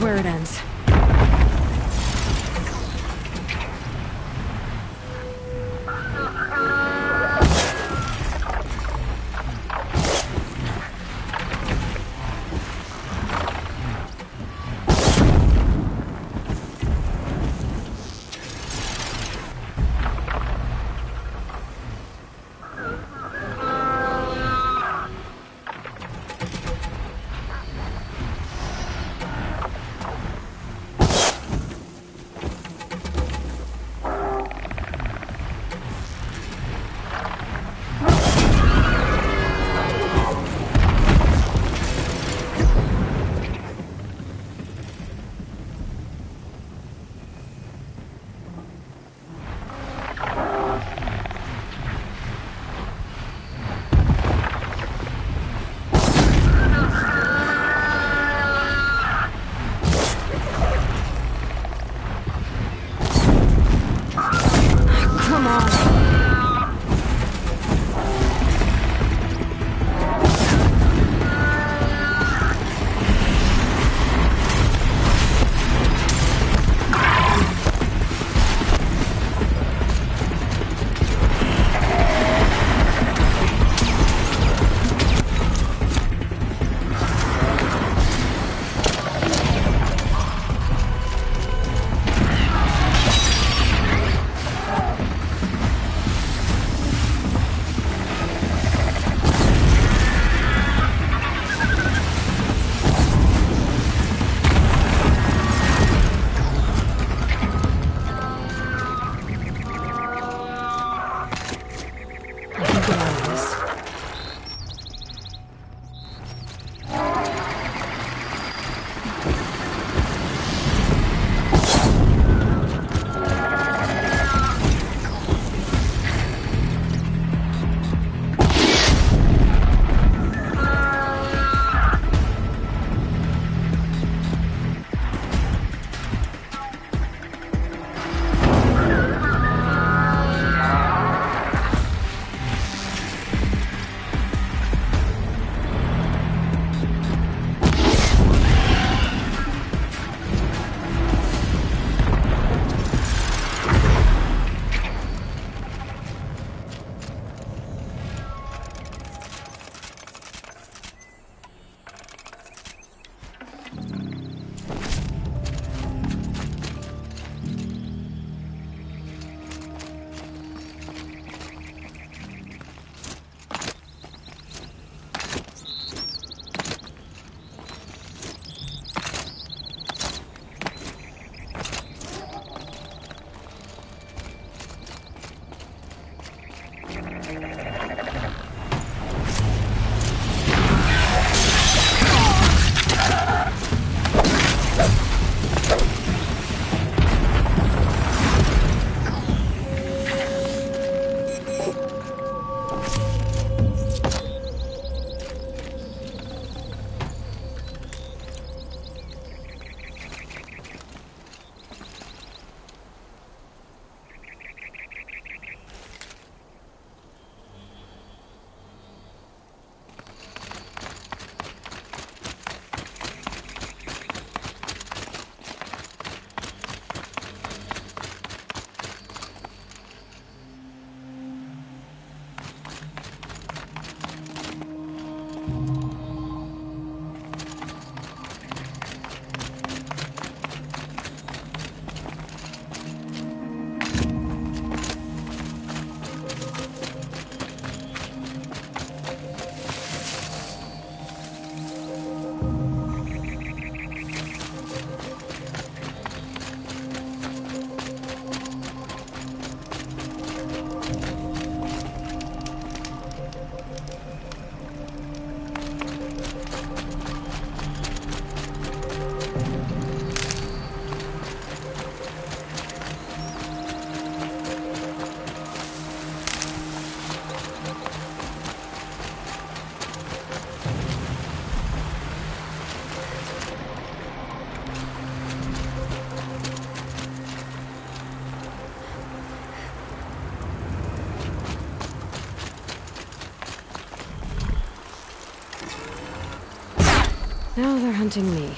Where it ends. Now they're hunting me.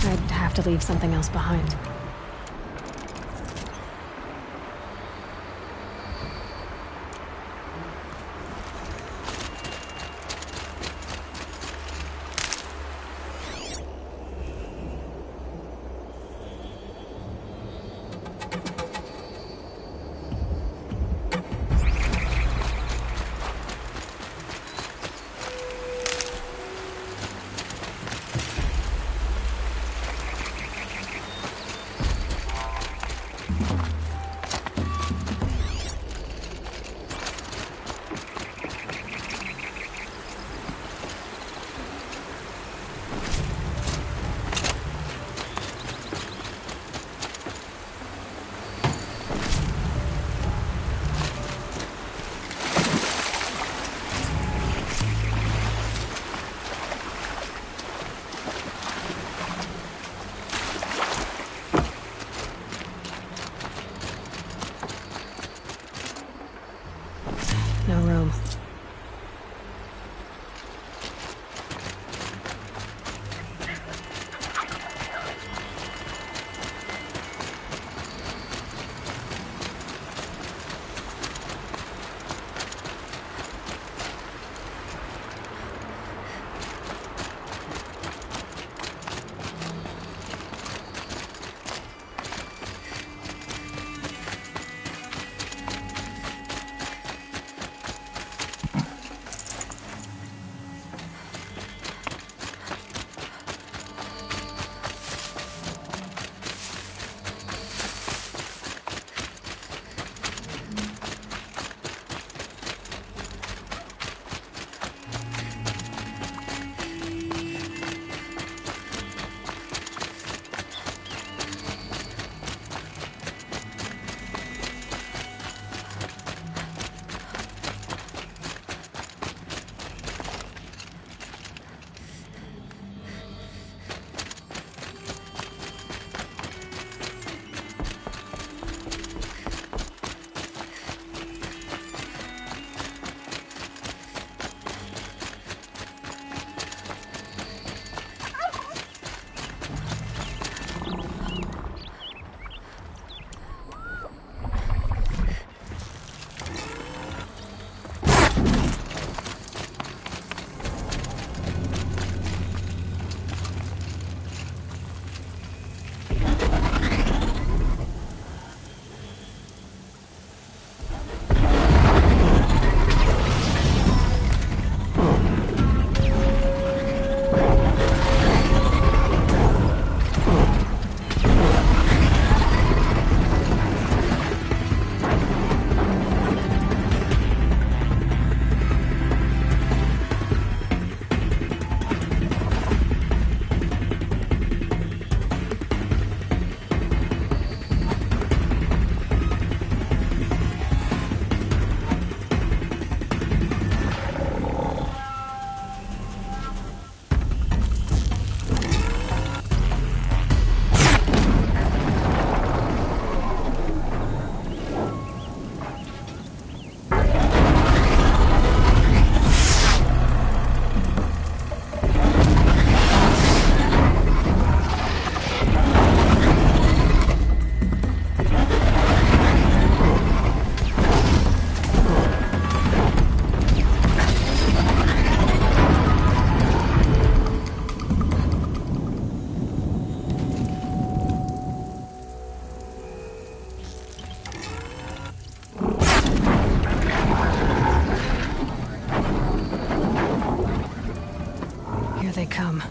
I'd have to leave something else behind. come.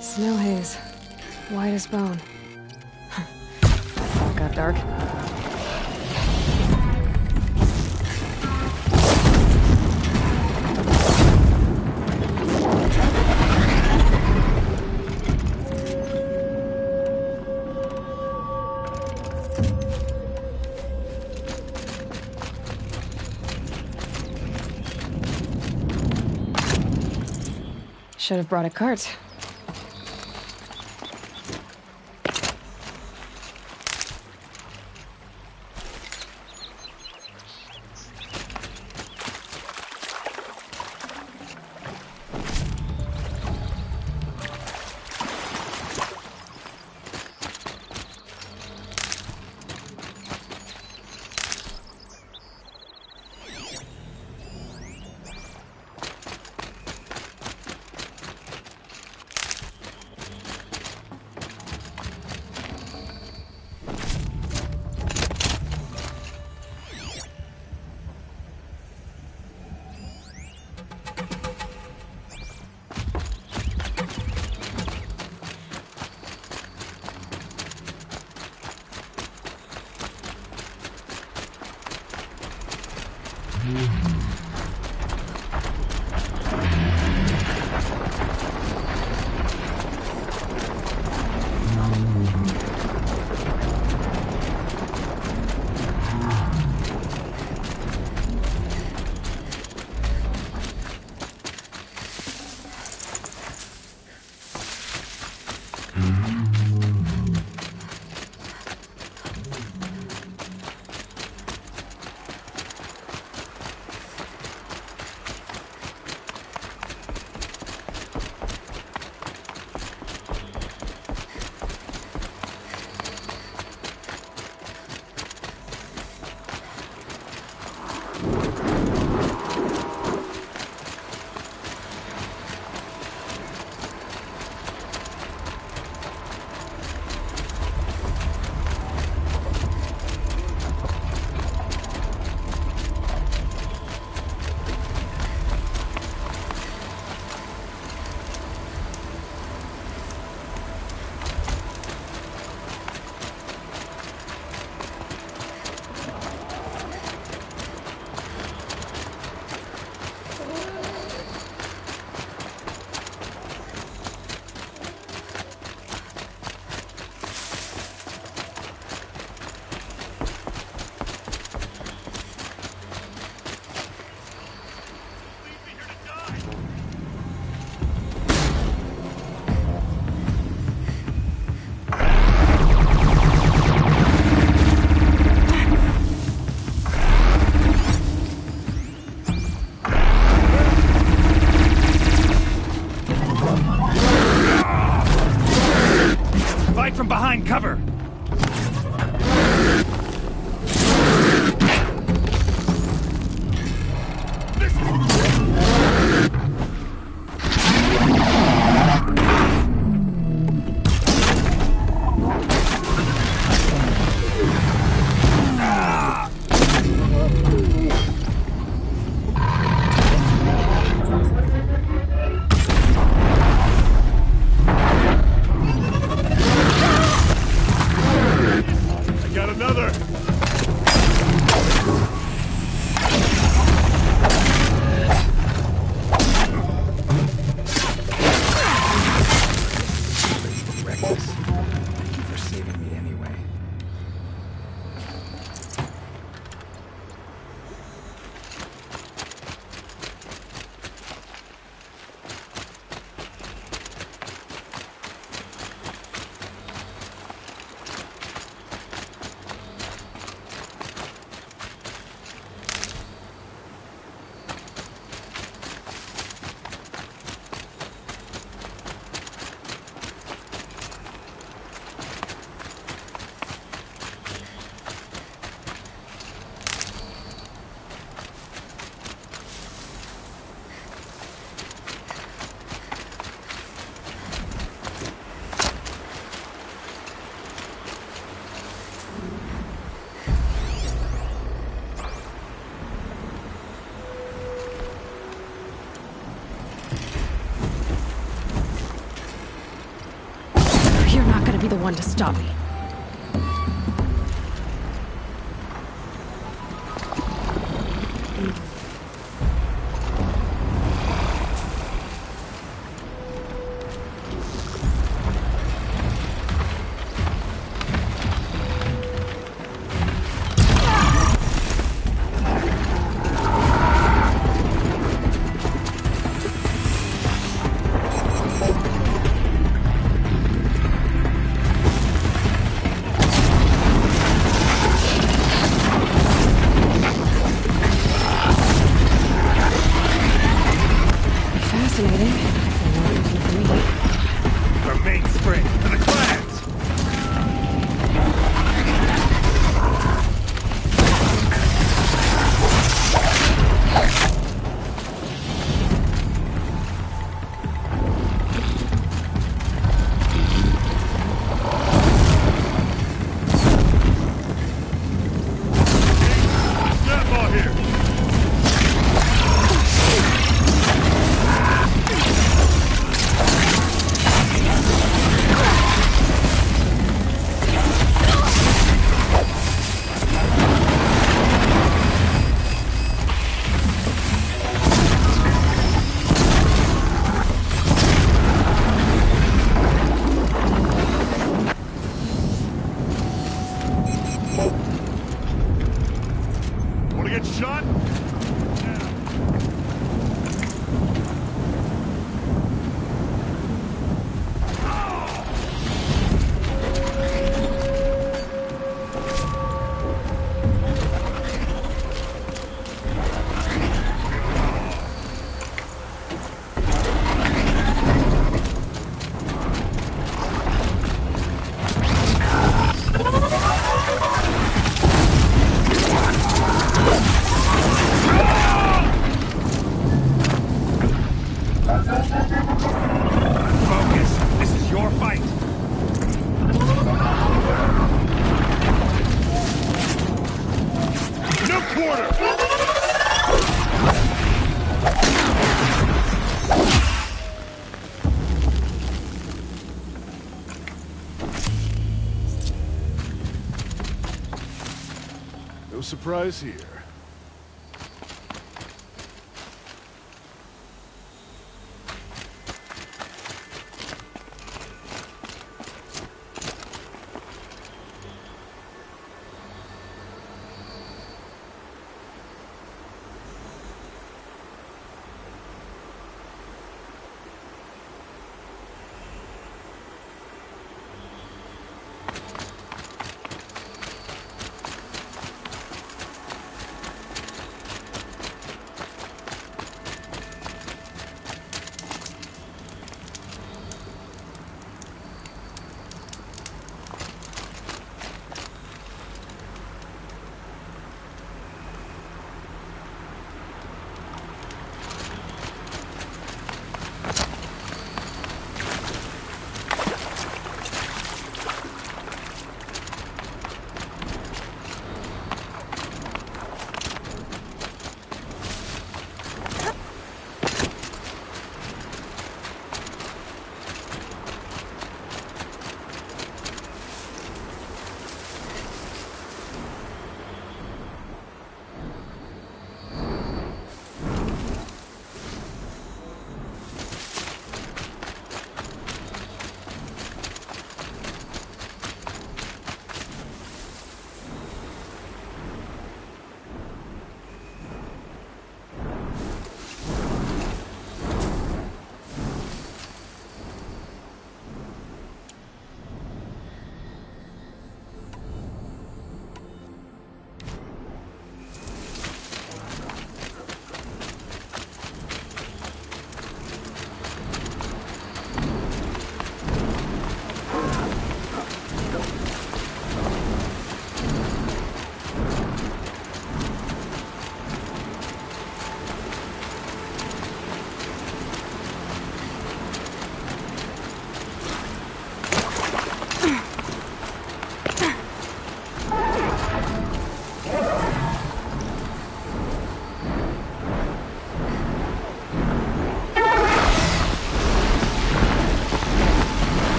Snow haze. White as bone. It got dark. Should have brought a cart. the one to stop me. Fascinating. I know what you can do. Our mainspring to the clans! Outlaw here! Wanna get shot? Focus. This is your fight. No quarter! No surprise here.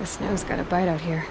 The snow's got a bite out here.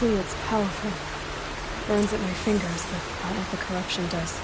It's powerful. Burns at my fingers, but not like the corruption does.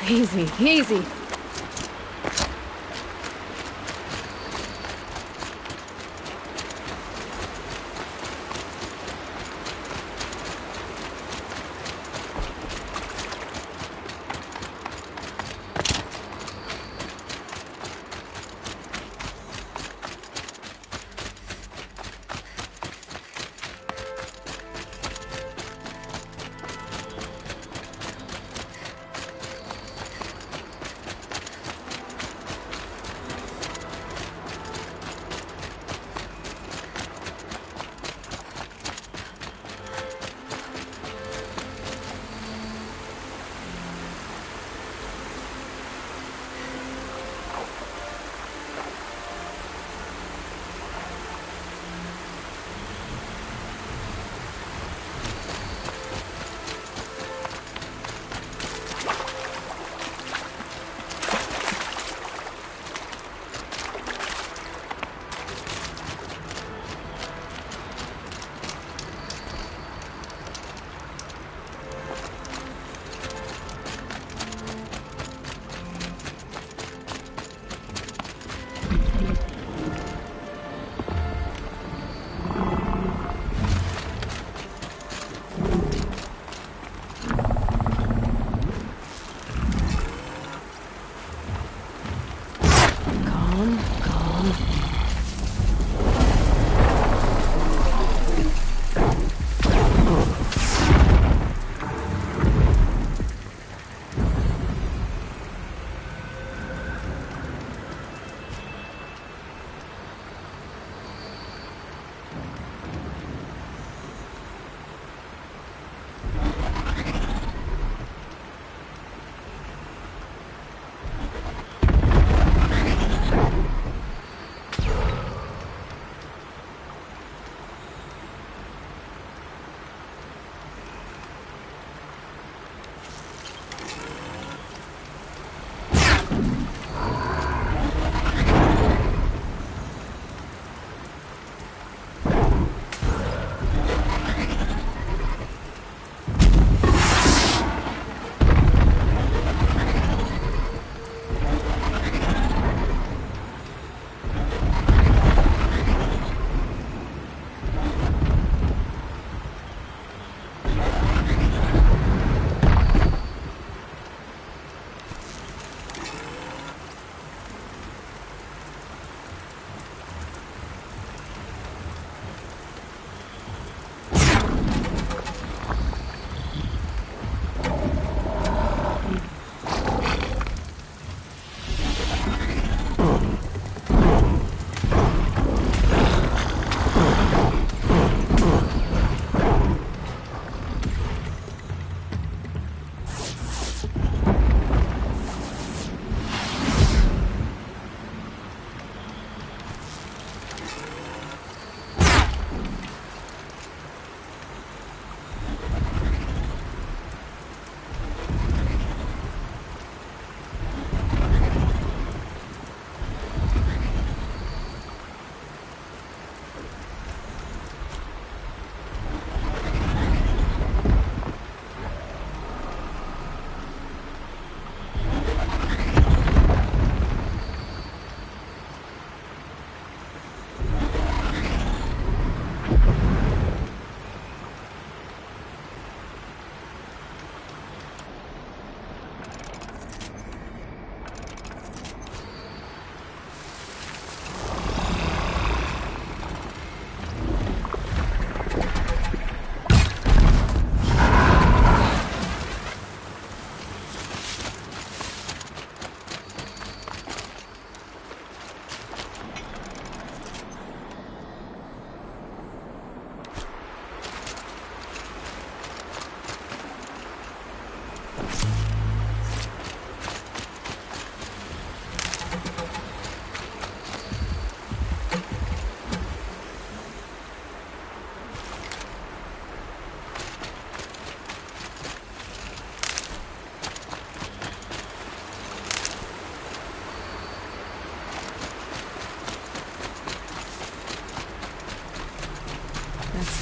Easy, easy.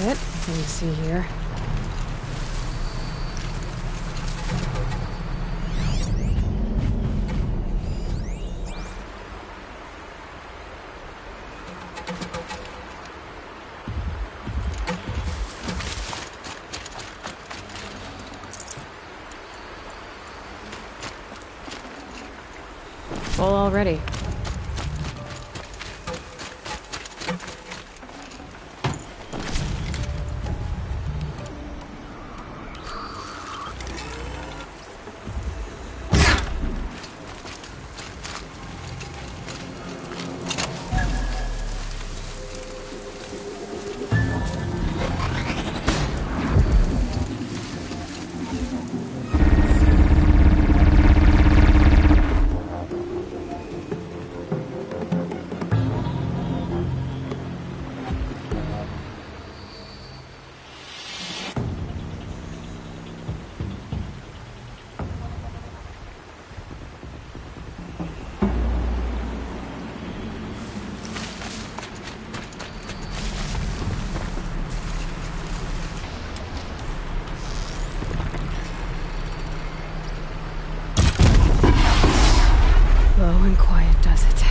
it. Let me see here. Full already. Low and quiet does it.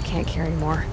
Can't carry more.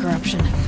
corruption.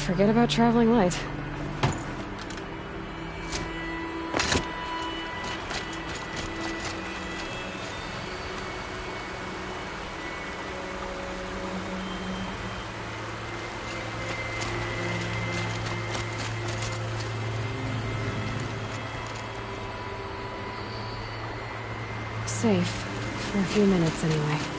forget about traveling light. Safe. For a few minutes, anyway.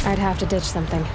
I'd have to ditch something.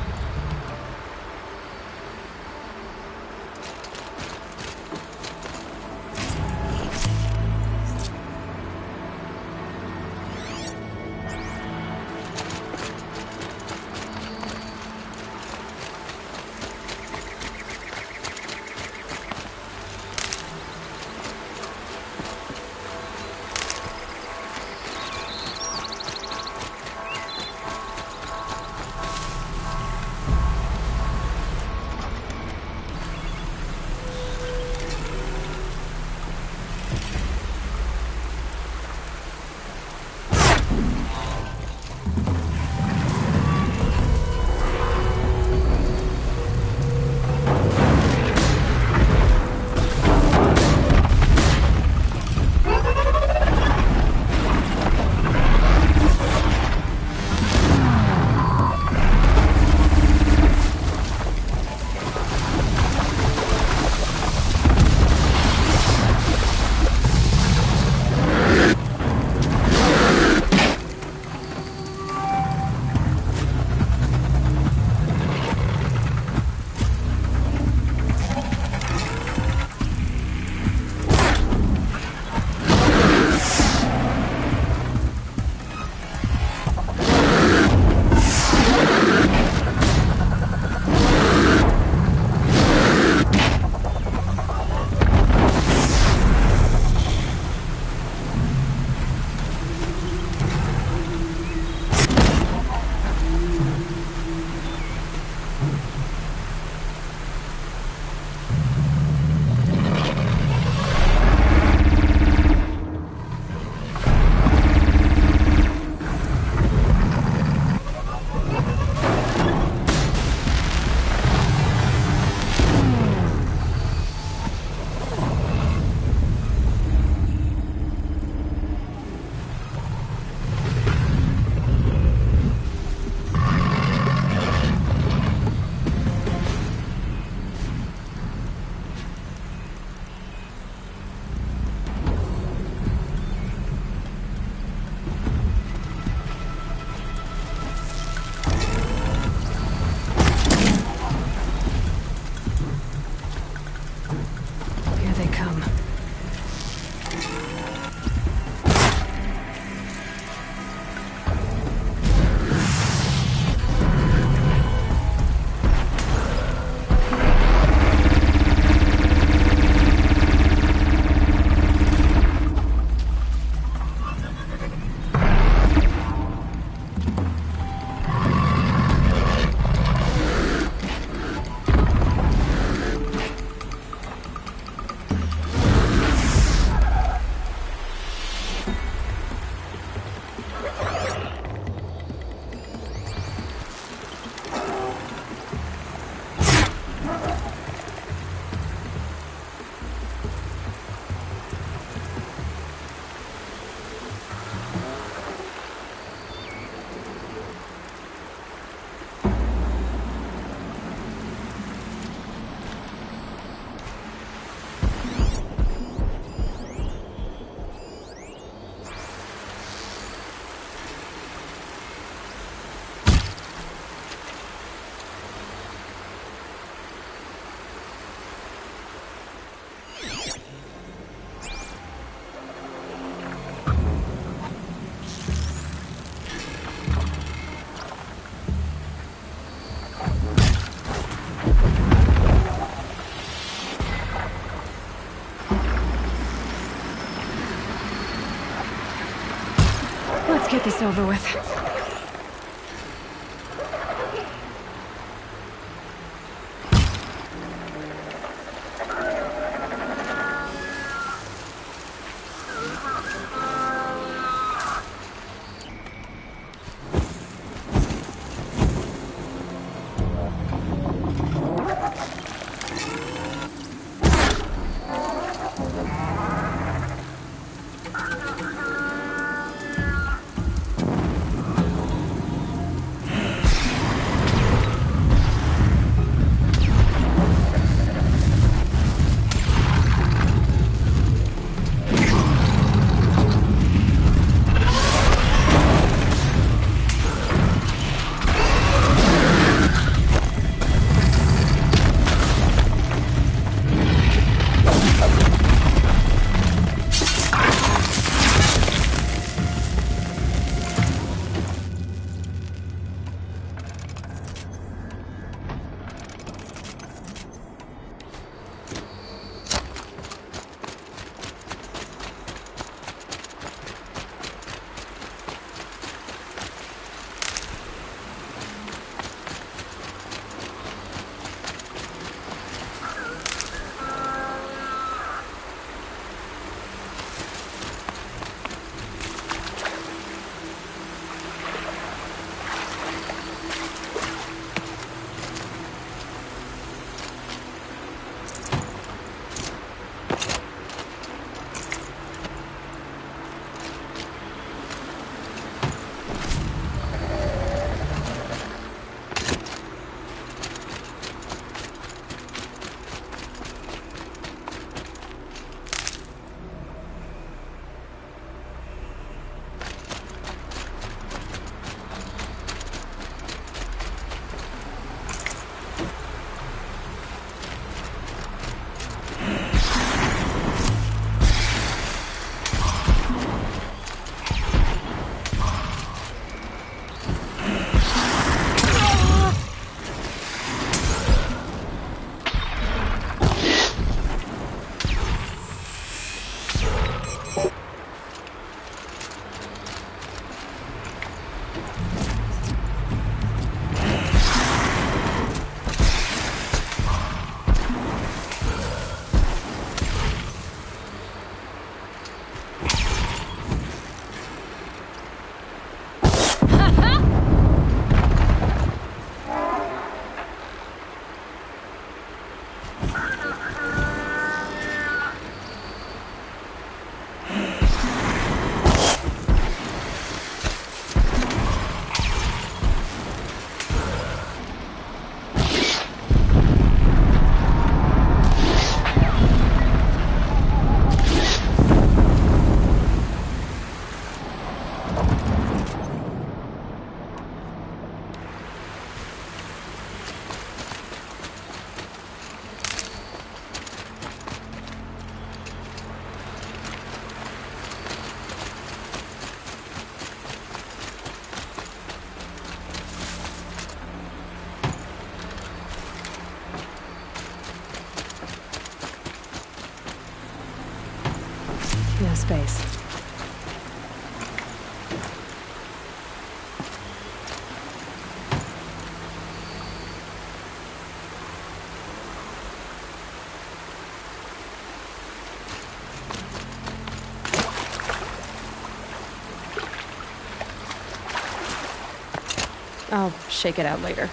Let's get this over with. No space. I'll shake it out later.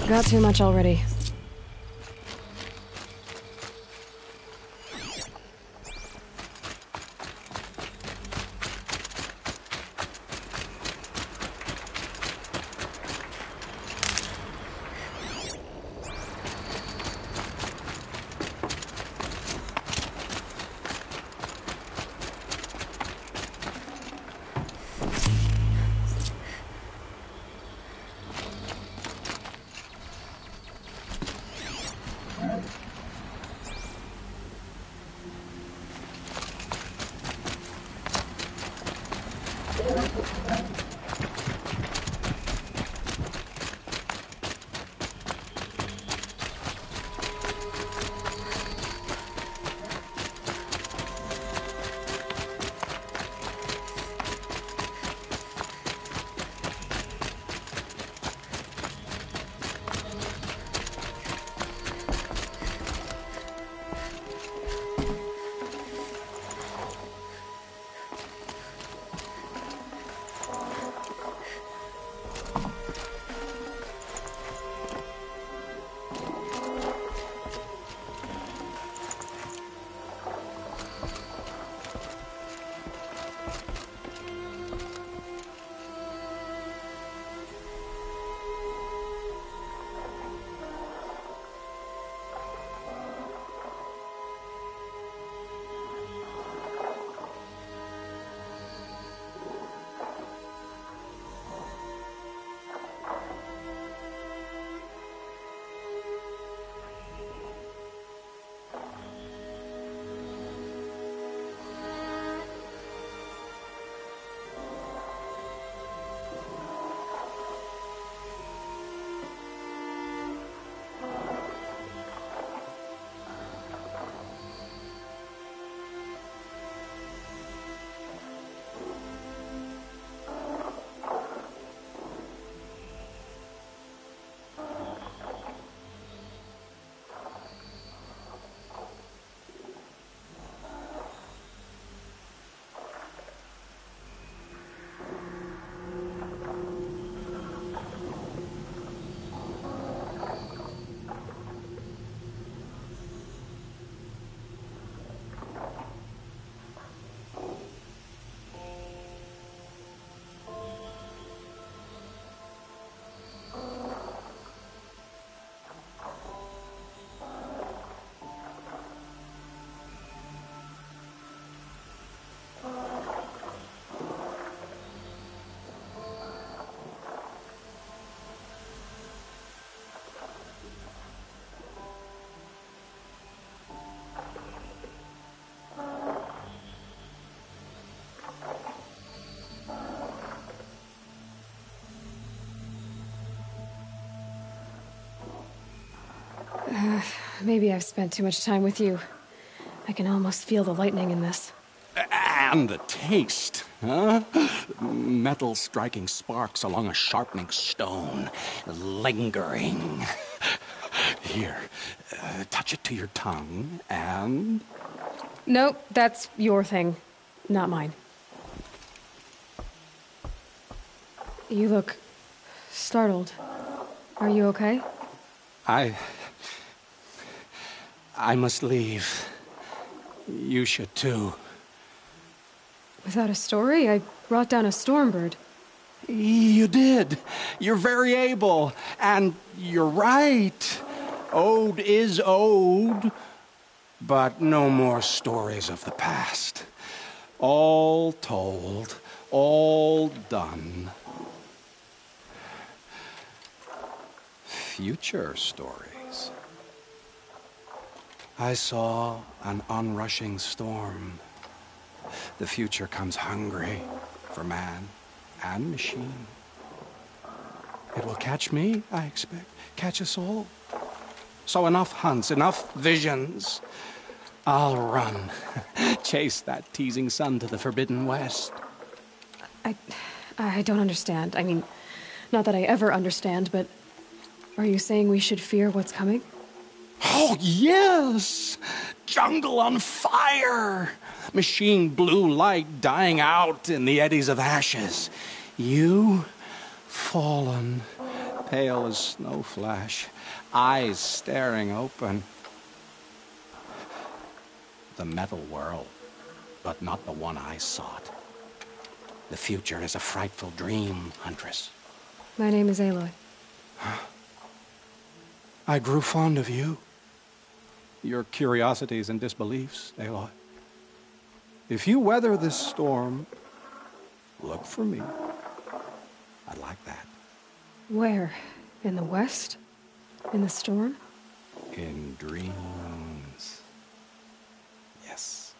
Got too much already. Maybe I've spent too much time with you. I can almost feel the lightning in this. And the taste, huh? Metal striking sparks along a sharpening stone, lingering. Here, touch it to your tongue, and... Nope, that's your thing, not mine. You look startled. Are you okay? I must leave. You should too. Without a story? I brought down a stormbird. You did. You're very able. And you're right. Ode is ode. But no more stories of the past. All told. All done. Future stories. I saw an onrushing storm. The future comes hungry for man and machine. It will catch me, I expect. Catch us all. So enough hunts, enough visions. I'll run. Chase that teasing sun to the forbidden west. I don't understand. I mean, not that I ever understand, but are you saying we should fear what's coming? Oh, yes! Jungle on fire! Machine blue light dying out in the eddies of ashes. You, fallen, pale as snow flash, eyes staring open. The metal world, but not the one I sought. The future is a frightful dream, Huntress. My name is Aloy. I grew fond of you. Your curiosities and disbeliefs, Aloy. If you weather this storm, look for me. I'd like that. Where? In the west? In the storm? In dreams. Yes.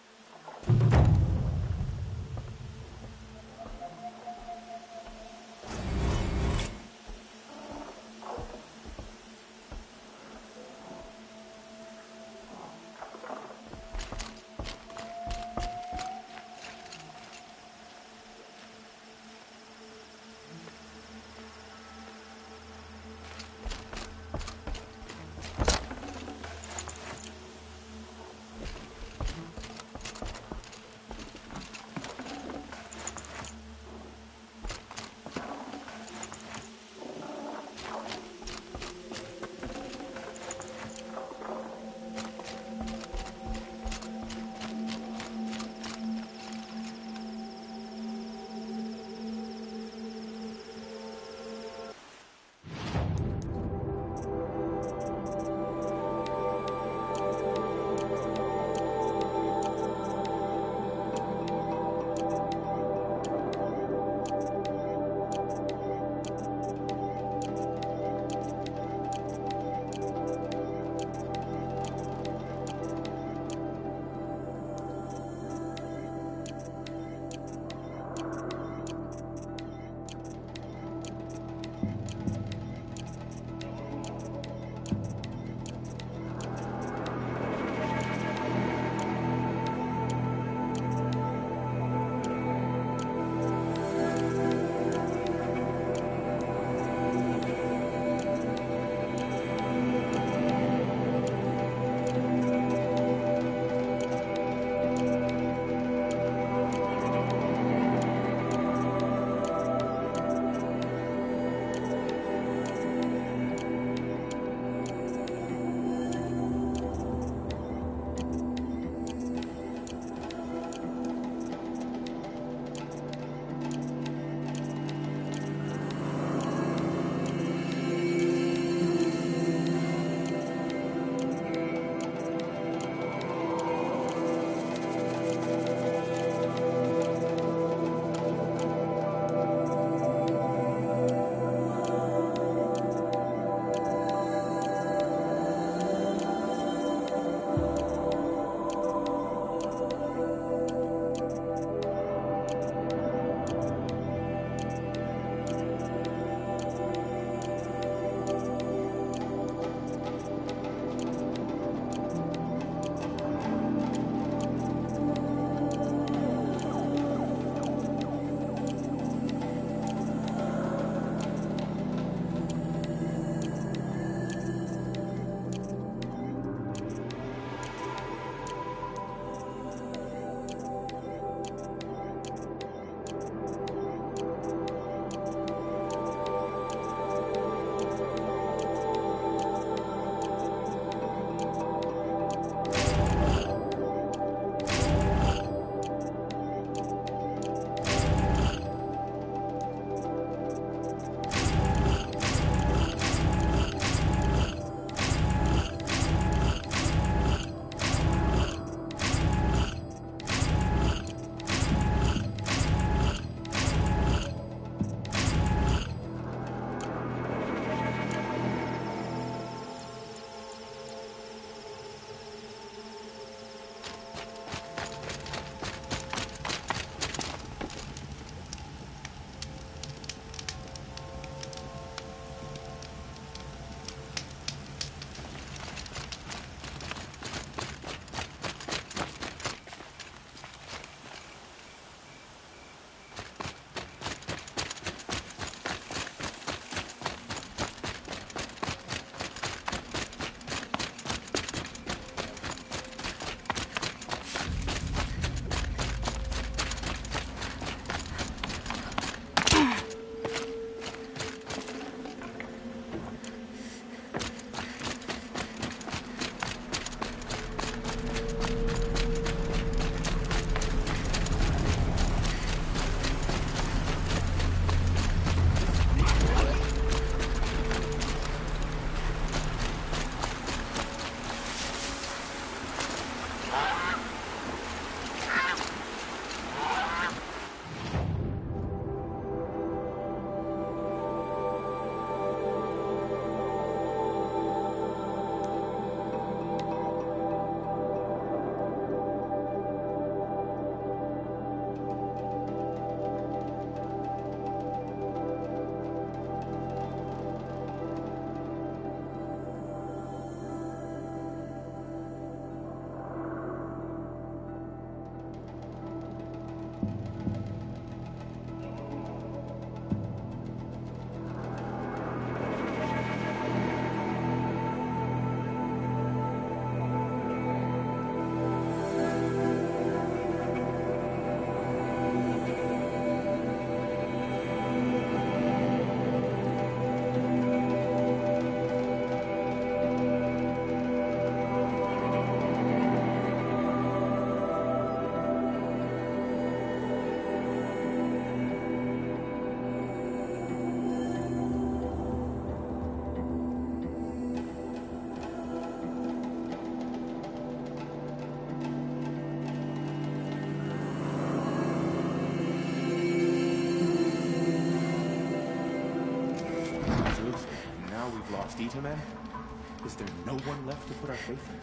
Is there no one left to put our faith in?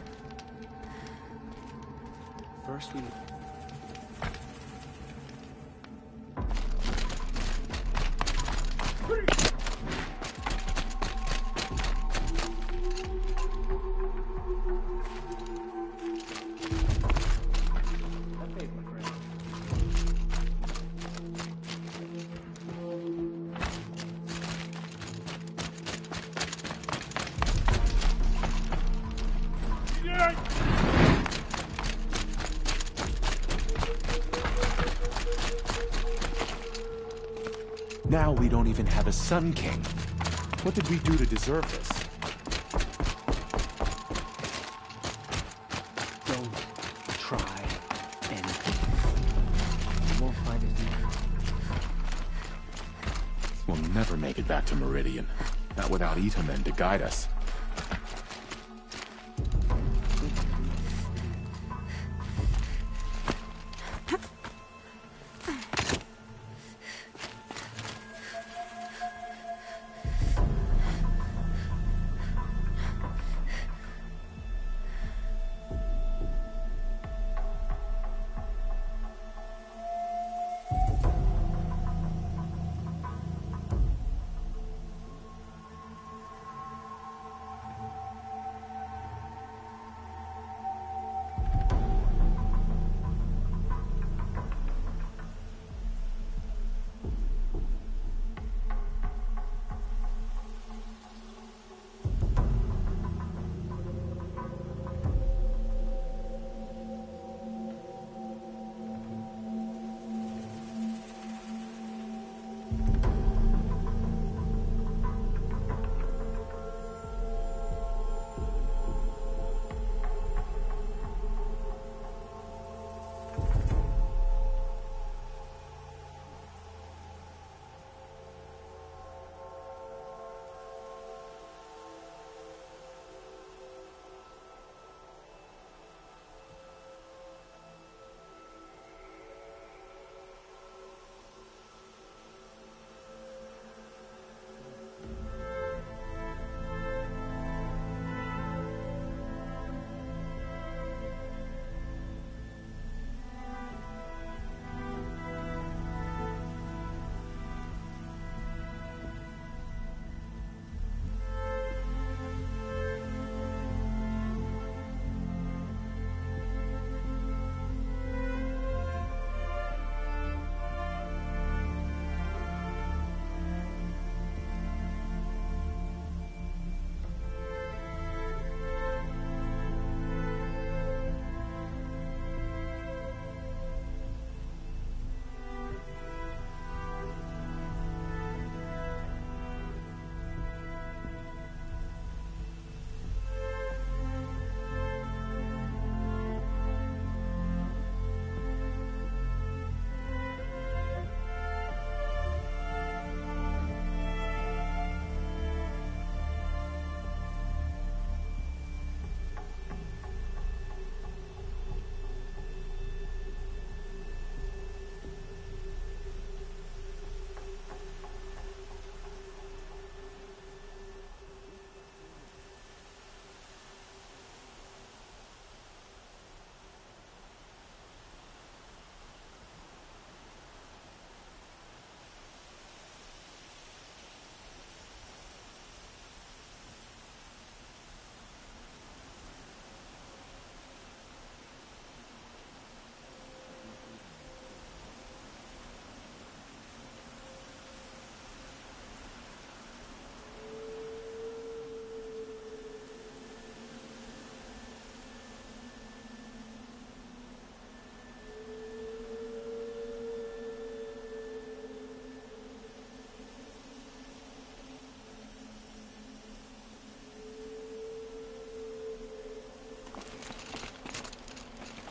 First we... Now we don't even have a Sun King. What did we do to deserve this? Don't try anything. You won't find it here. We'll never make it back to Meridian. Not without Itamen to guide us.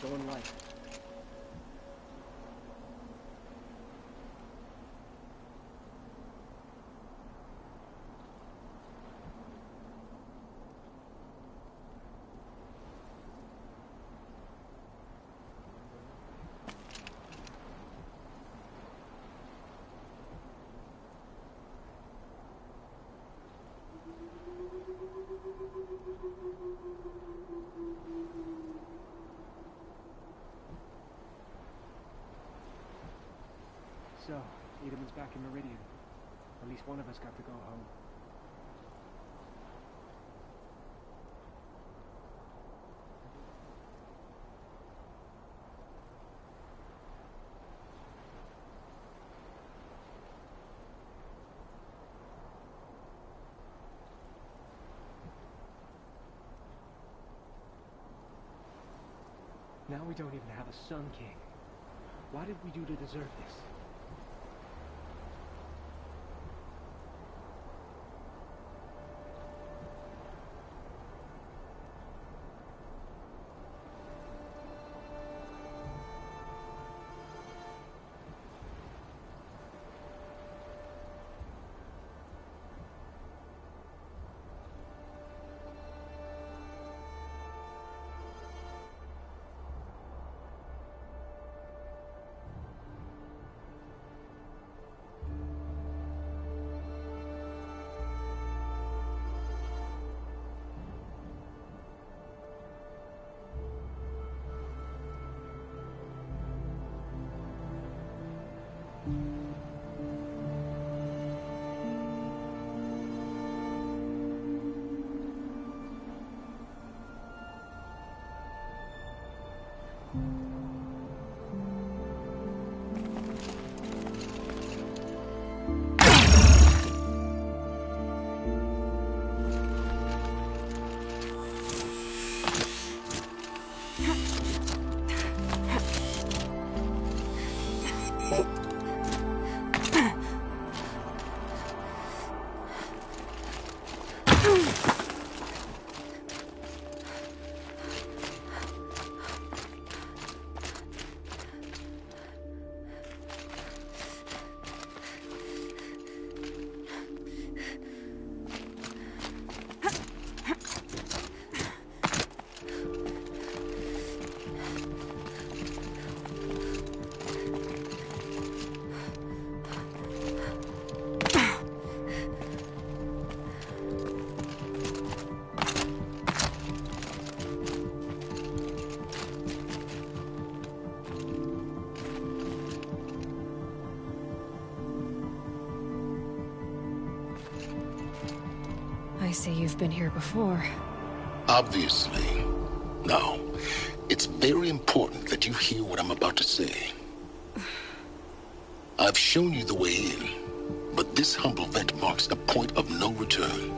Going light. so. Edelman's back in Meridian. At least one of us got to go home. Now we don't even have a Sun King. What did we do to deserve this? I see you've been here before. Obviously. Now, it's very important that you hear what I'm about to say. I've shown you the way in, but this humble vent marks a point of no return.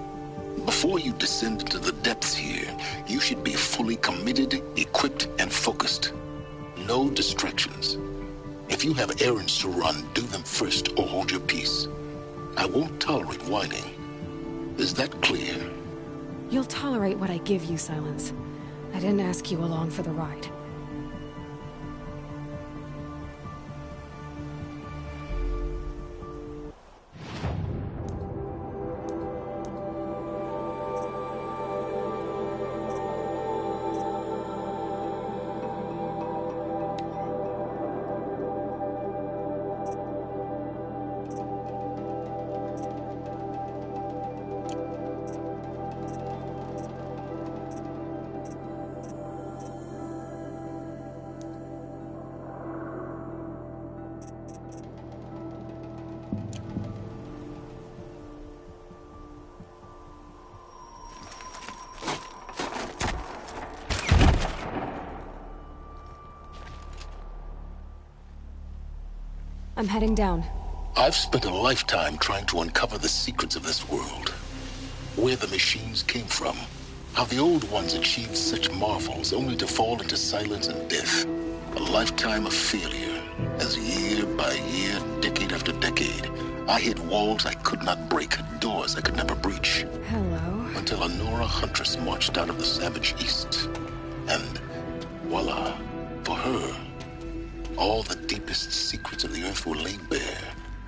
Before you descend into the depths here, you should be fully committed, equipped, and focused. No distractions. If you have errands to run, do them first or hold your peace. I won't tolerate whining. Is that clear? You'll tolerate what I give you, Silence. I didn't ask you along for the ride. I'm heading down. I've spent a lifetime trying to uncover the secrets of this world. Where the machines came from. How the old ones achieved such marvels only to fall into silence and death. A lifetime of failure. As year by year, decade after decade, I hit walls I could not break, doors I could never breach. Hello. Until a Nora huntress marched out of the savage east. And voila, for her, all the deepest secrets of the Earth were laid bare.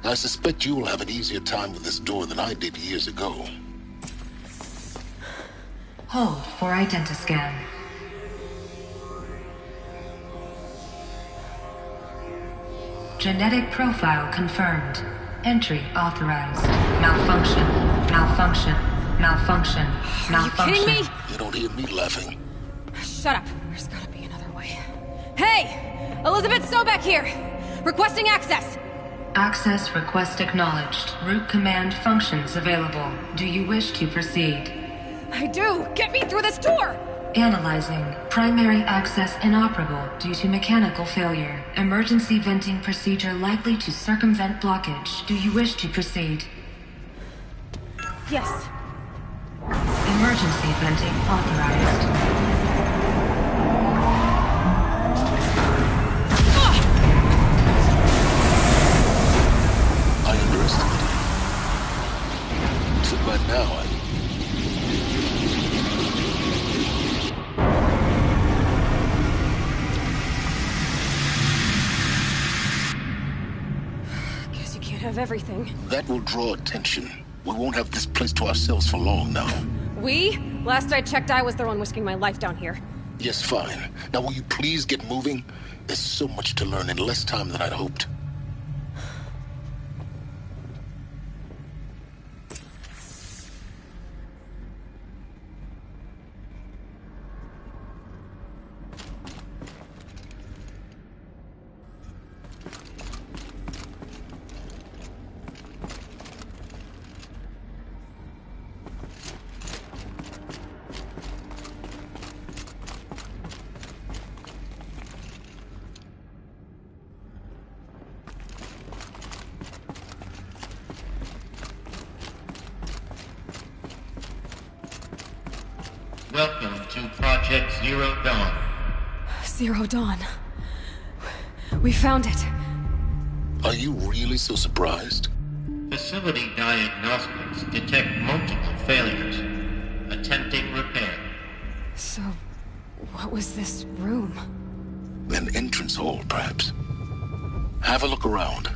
I suspect you will have an easier time with this door than I did years ago. Hold for identiscan. Genetic profile confirmed. Entry authorized. Malfunction. Malfunction. Malfunction. Malfunction. Are you kidding me? You don't hear me laughing. Shut up. There's gotta be another way. Hey! Elizabeth Sobek here! Requesting access! Access request acknowledged. Root command functions available. Do you wish to proceed? I do! Get me through this door! Analyzing. Primary access inoperable due to mechanical failure. Emergency venting procedure likely to circumvent blockage. Do you wish to proceed? Yes. Emergency venting authorized. I underestimated it. So by now, Guess you can't have everything. that will draw attention. We won't have this place to ourselves for long now. We? Last I checked, I was the one risking my life down here. Yes, fine. Now will you please get moving? There's so much to learn in less time than I'd hoped. Welcome to Project Zero Dawn. Zero Dawn. We found it. Are you really so surprised? Facility diagnostics detect multiple failures. Attempting repair. So, what was this room? An entrance hall, perhaps. Have a look around.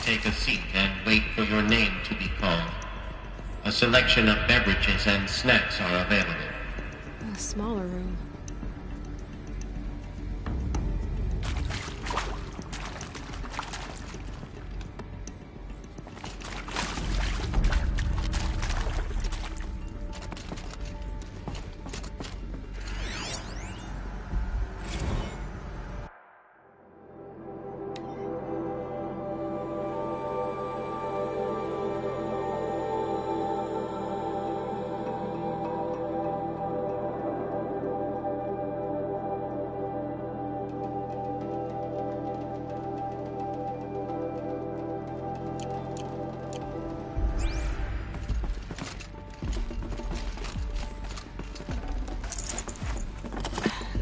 Take a seat and wait for your name to be called. A selection of beverages and snacks are available. A smaller room.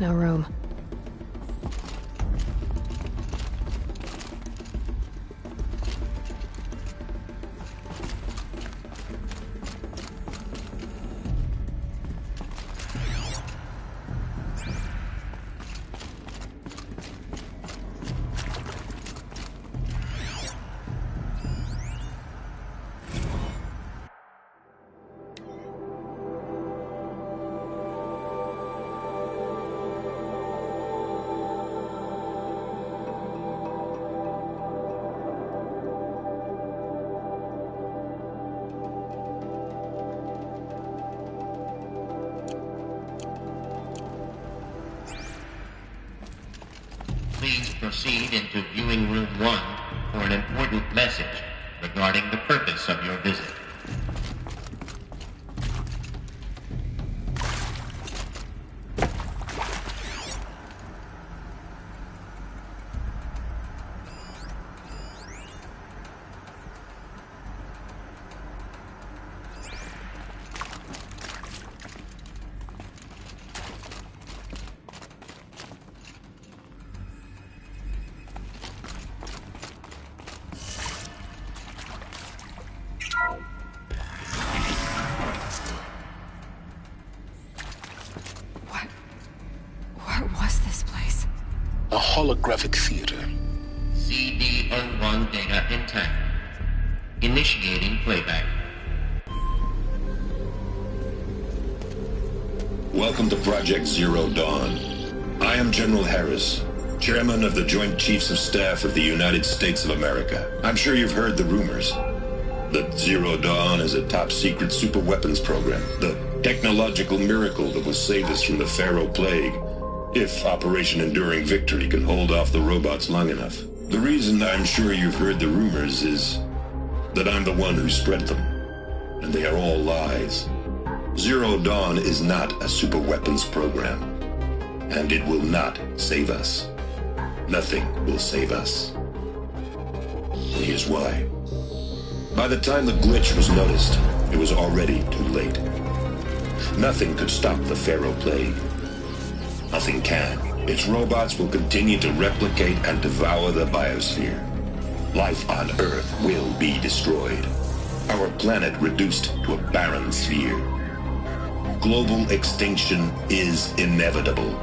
No room. Please proceed into viewing room 1 for an important message regarding the purpose of your visit. What was this place? A holographic theater. CD01 data intact. Initiating playback. Welcome to Project Zero Dawn. I am General Harris, Chairman of the Joint Chiefs of Staff of the United States of America. I'm sure you've heard the rumors that Zero Dawn is a top-secret superweapons program, the technological miracle that will save us from the Pharaoh Plague, if Operation Enduring Victory can hold off the robots long enough. The reason I'm sure you've heard the rumors is that I'm the one who spread them, and they are all lies. Zero Dawn is not a superweapons program, and it will not save us. Nothing will save us. And here's why. By the time the glitch was noticed, it was already too late. Nothing could stop the Pharaoh Plague. Nothing can. Its robots will continue to replicate and devour the biosphere. Life on Earth will be destroyed. Our planet reduced to a barren sphere. Global extinction is inevitable.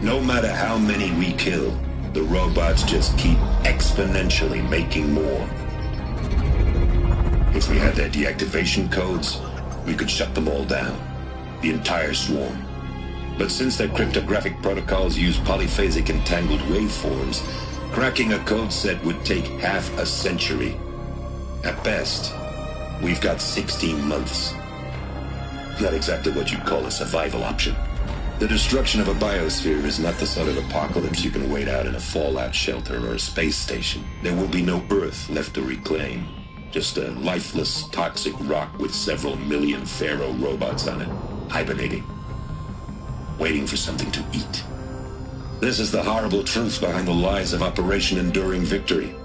No matter how many we kill, the robots just keep exponentially making more. If we had their deactivation codes, we could shut them all down. The entire swarm. But since their cryptographic protocols use polyphasic entangled waveforms, cracking a code set would take half a century. At best, we've got 16 months. Not exactly what you'd call a survival option. The destruction of a biosphere is not the sort of apocalypse you can wait out in a fallout shelter or a space station. There will be no Earth left to reclaim. Just a lifeless, toxic rock with several million Pharaoh robots on it, hibernating, waiting for something to eat. This is the horrible truth behind the lies of Operation Enduring Victory.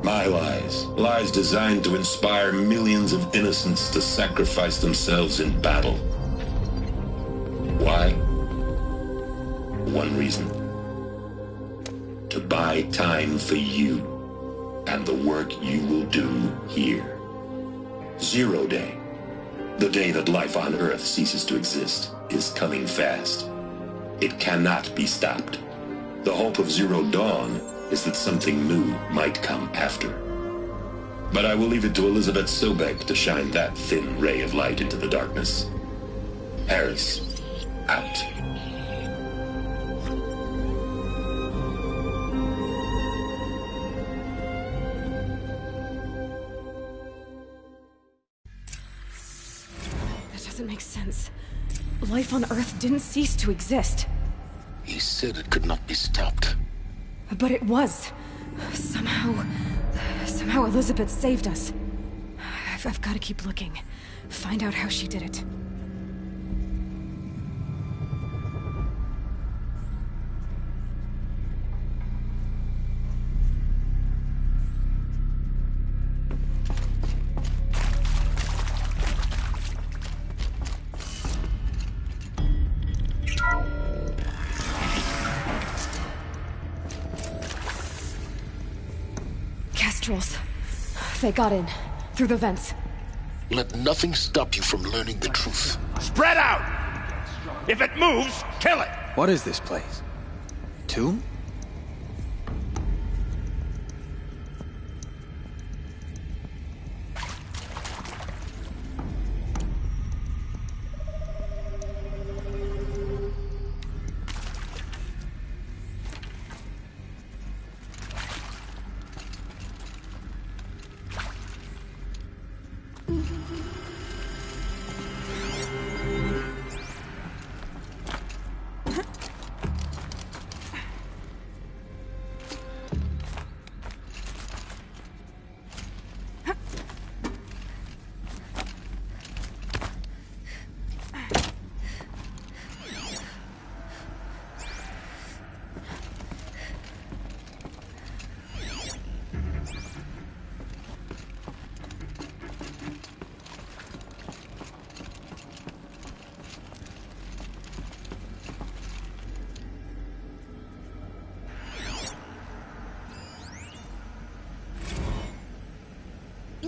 My lies. Lies designed to inspire millions of innocents to sacrifice themselves in battle. Why? One reason. To buy time for you and the work you will do here. Zero Day, the day that life on Earth ceases to exist, is coming fast. It cannot be stopped. The hope of Zero Dawn is that something new might come after. But I will leave it to Elizabeth Sobek to shine that thin ray of light into the darkness. Harris, out. That doesn't make sense. Life on Earth didn't cease to exist. He said it could not be stopped. But it was. Somehow Elizabeth saved us. I've got to keep looking. Find out how she did it. patrols. They got in, through the vents. Let nothing stop you from learning the truth. Spread out! If it moves, kill it! What is this place? Tomb?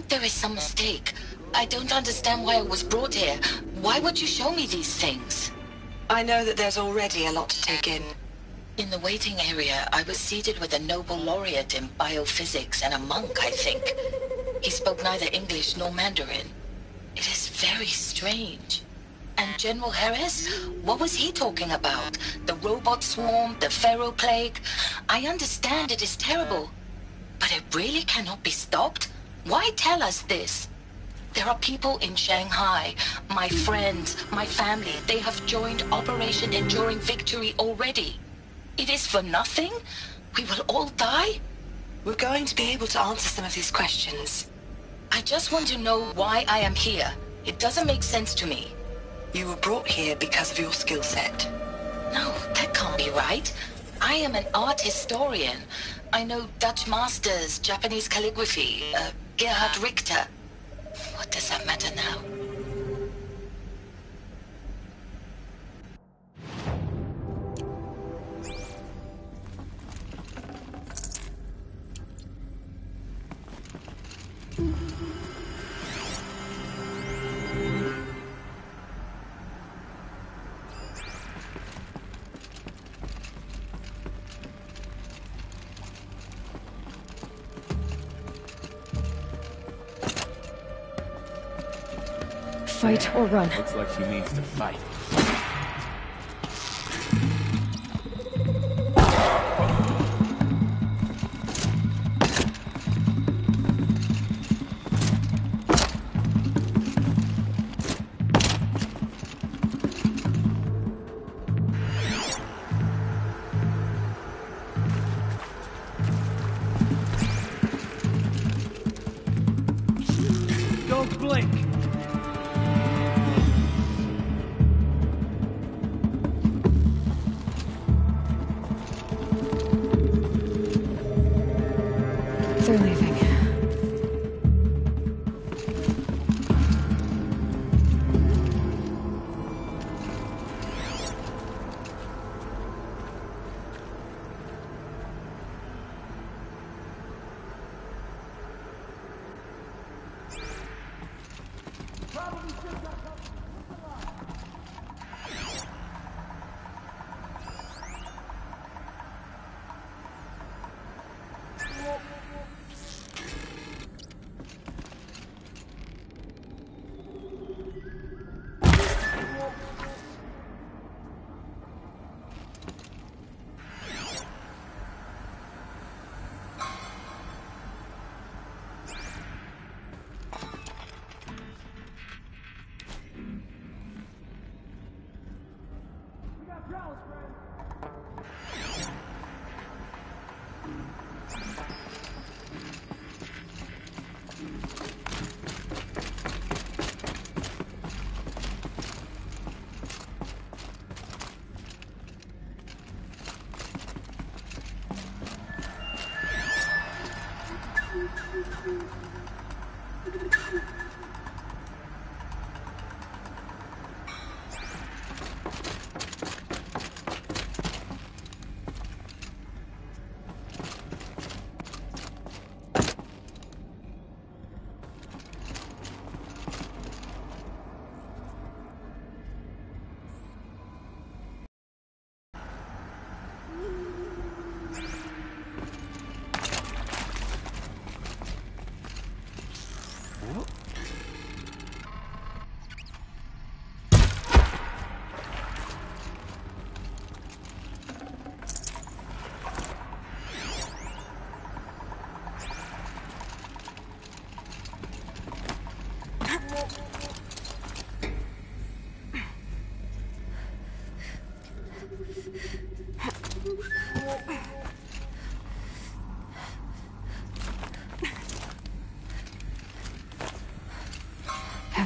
There is some mistake. I don't understand why I was brought here. Why would you show me these things? I know that there's already a lot to take in. In the waiting area, I was seated with a Nobel laureate in biophysics and a monk, I think. He spoke neither English nor Mandarin. It is very strange. And General Harris? What was he talking about? The robot swarm, the Pharaoh plague? I understand it is terrible. But it really cannot be stopped? Why tell us this? There are people in Shanghai, my friends, my family. They have joined Operation Enduring Victory already. It is for nothing? We will all die? We're going to be able to answer some of these questions. I just want to know why I am here. It doesn't make sense to me. You were brought here because of your skill set. No, that can't be right. I am an art historian. I know Dutch masters, Japanese calligraphy, Gerhard Richter. What does that matter now? Fight or run. Looks like she needs to fight. Don't blink! They're leaving.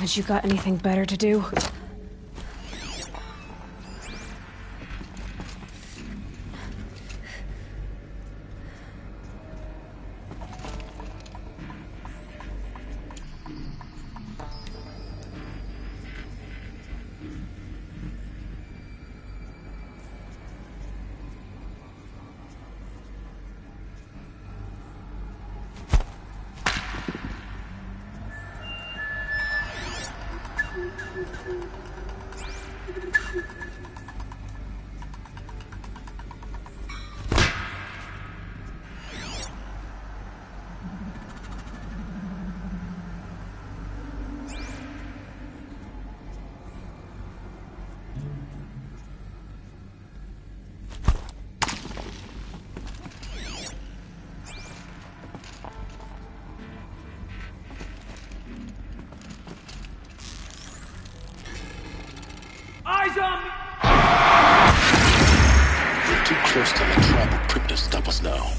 Glad you got anything better to do. Eyes on me! We're too close to the tribal crypt to stop us now.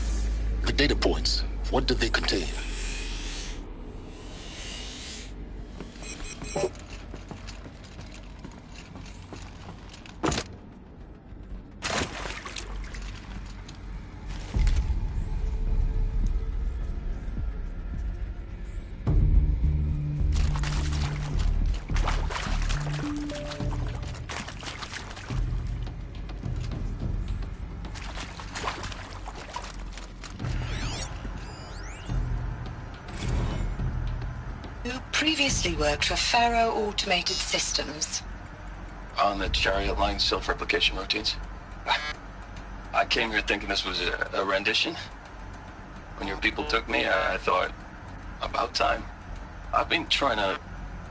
The data points, what do they contain? Previously worked for Pharaoh Automated Systems. On the Chariot Line self-replication routines? I came here thinking this was a rendition. When your people took me, I thought, about time. I've been trying to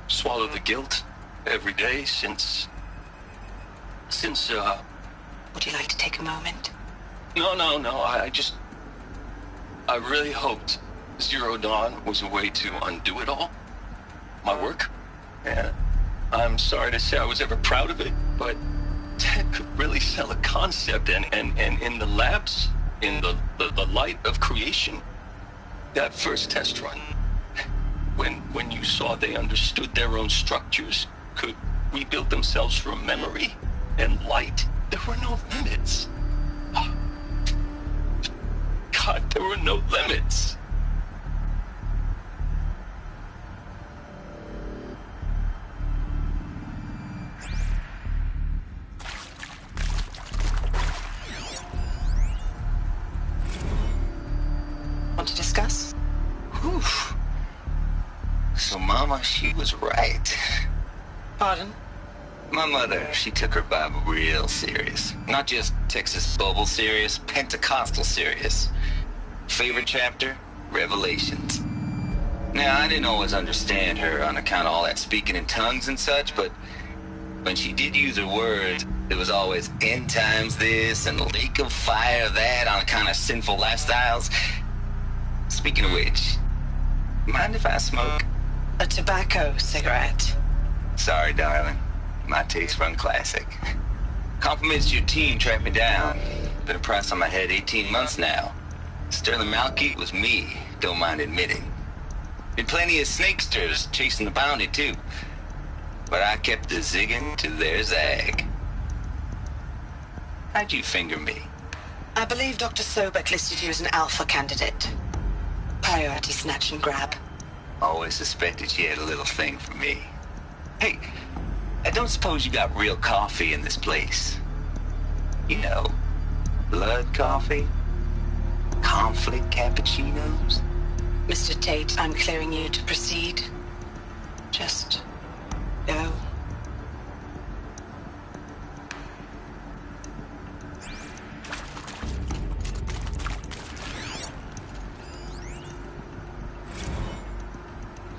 swallow the guilt every day since... Would you like to take a moment? No, I really hoped Zero Dawn was a way to undo it all. My work. Yeah. I'm sorry to say I was ever proud of it, but Ted could really sell a concept, and in the labs, in the light of creation, that first test run, when you saw they understood their own structures, could rebuild themselves from memory and light, there were no limits. God, there were no limits. Want to discuss? Whew. So Mama, she was right. Pardon? My mother, she took her Bible real serious. Not just Texas Bible serious, Pentecostal serious. Favorite chapter? Revelations. Now, I didn't always understand her on account of all that speaking in tongues and such, but when she did use her words, it was always end times this and lake of fire that on account of sinful lifestyles. Speaking of which, mind if I smoke? A tobacco cigarette. Sorry, darling. My taste run classic. Compliments to your team tracked me down. Been a price on my head 18 months now. Sterling Malky was me, don't mind admitting. Been plenty of snakesters chasing the bounty, too. But I kept the zigging to their zag. How'd you finger me? I believe Dr. Sobek listed you as an alpha candidate. Priority snatch and grab. Always suspected she had a little thing for me. Hey, I don't suppose you got real coffee in this place? You know, blood coffee? Conflict cappuccinos? Mr. Tate, I'm clearing you to proceed. Just go.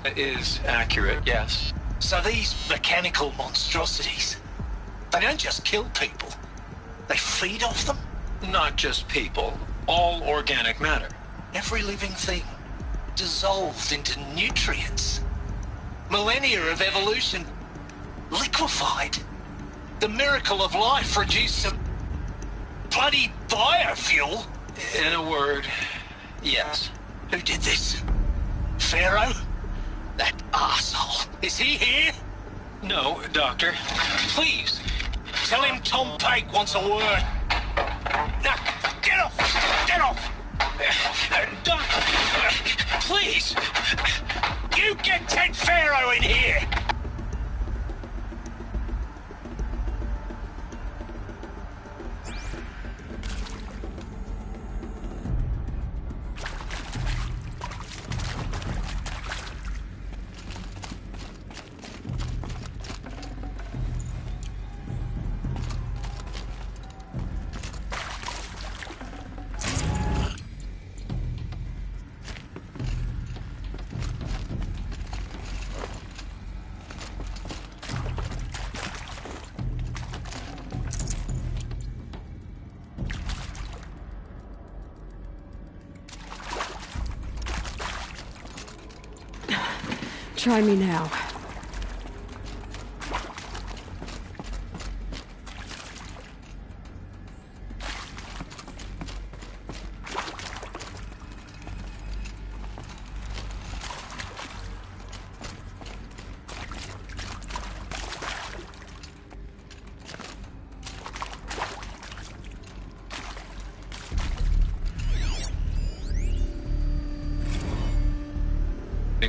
It is accurate, yes. So these mechanical monstrosities, they don't just kill people, they feed off them? Not just people, all organic matter. Every living thing dissolved into nutrients. Millennia of evolution liquefied. The miracle of life reduced to bloody biofuel. In a word, yes. Who did this? Pharaoh? That arsehole. Is he here? No, Doctor. Please. Tell him Tom Pike wants a word. Now, get off! Get off! Doctor, please! You get Ted Pharaoh in here! Try me now.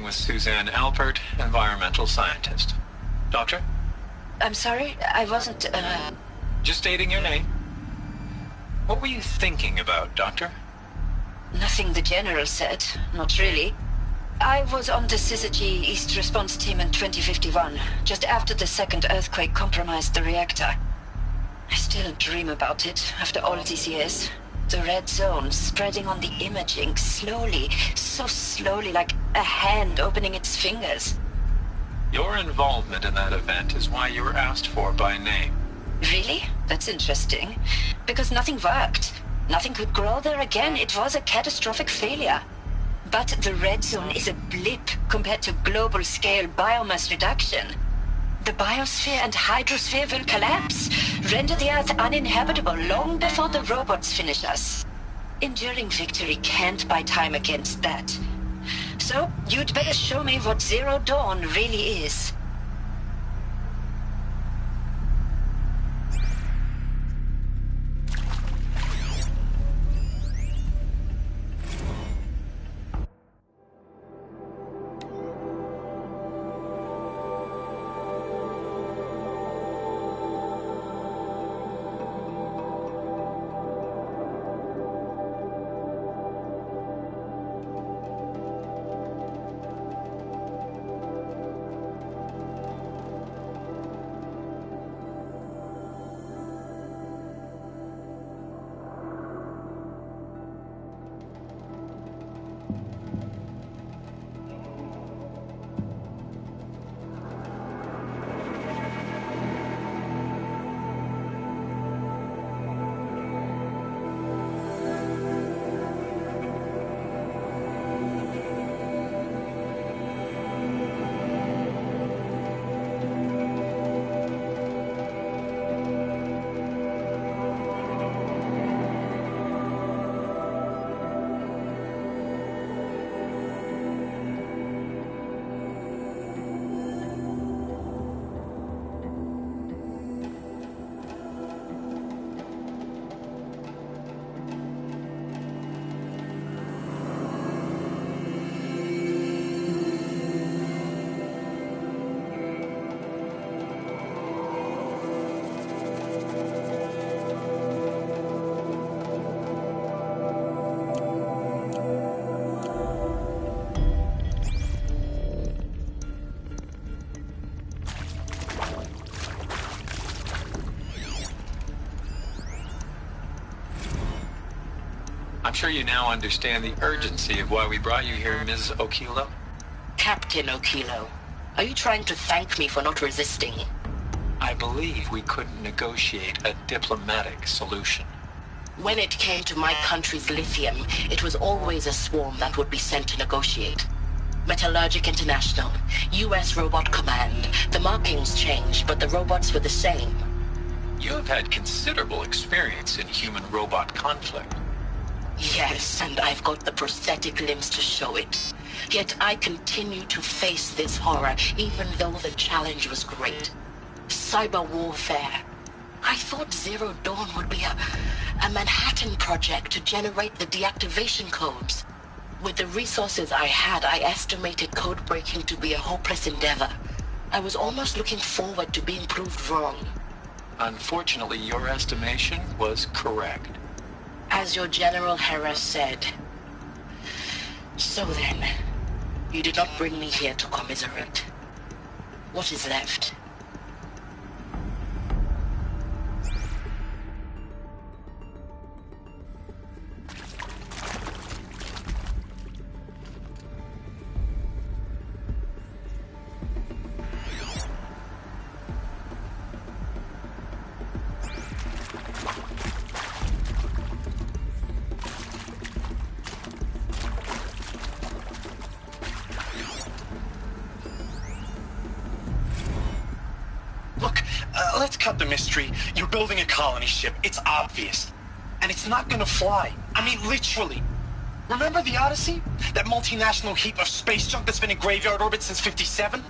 With Suzanne Alpert, environmental scientist. Doctor? I'm sorry, I wasn't, Just stating your name. What were you thinking about, Doctor? Nothing the General said. Not really. I was on the Syzygy East Response Team in 2051, just after the second earthquake compromised the reactor. I still dream about it, after all these years. The red zone spreading on the imaging, slowly, so slowly, like a hand opening its fingers. Your involvement in that event is why you were asked for by name. Really? That's interesting. Because nothing worked. Nothing could grow there again. It was a catastrophic failure. But the red zone is a blip compared to global-scale biomass reduction. The biosphere and hydrosphere will collapse, render the Earth uninhabitable long before the robots finish us. Enduring victory can't buy time against that. So, you'd better show me what Zero Dawn really is. I'm sure you now understand the urgency of why we brought you here, Ms. Okilo. Captain Okilo, are you trying to thank me for not resisting? I believe we couldn't negotiate a diplomatic solution. When it came to my country's lithium, it was always a swarm that would be sent to negotiate. Metallurgic International, US Robot Command. The markings changed, but the robots were the same. You have had considerable experience in human-robot conflict. Yes, and I've got the prosthetic limbs to show it. Yet I continue to face this horror, even though the challenge was great. Cyber warfare. I thought Zero Dawn would be a Manhattan project to generate the deactivation codes. With the resources I had, I estimated code breaking to be a hopeless endeavor. I was almost looking forward to being proved wrong. Unfortunately, your estimation was correct. As your General Harris said. So then, you did not bring me here to commiserate. What is left? Let's cut the mystery. You're building a colony ship. It's obvious. And it's not gonna fly. I mean, literally. Remember the Odyssey? That multinational heap of space junk that's been in graveyard orbit since '57?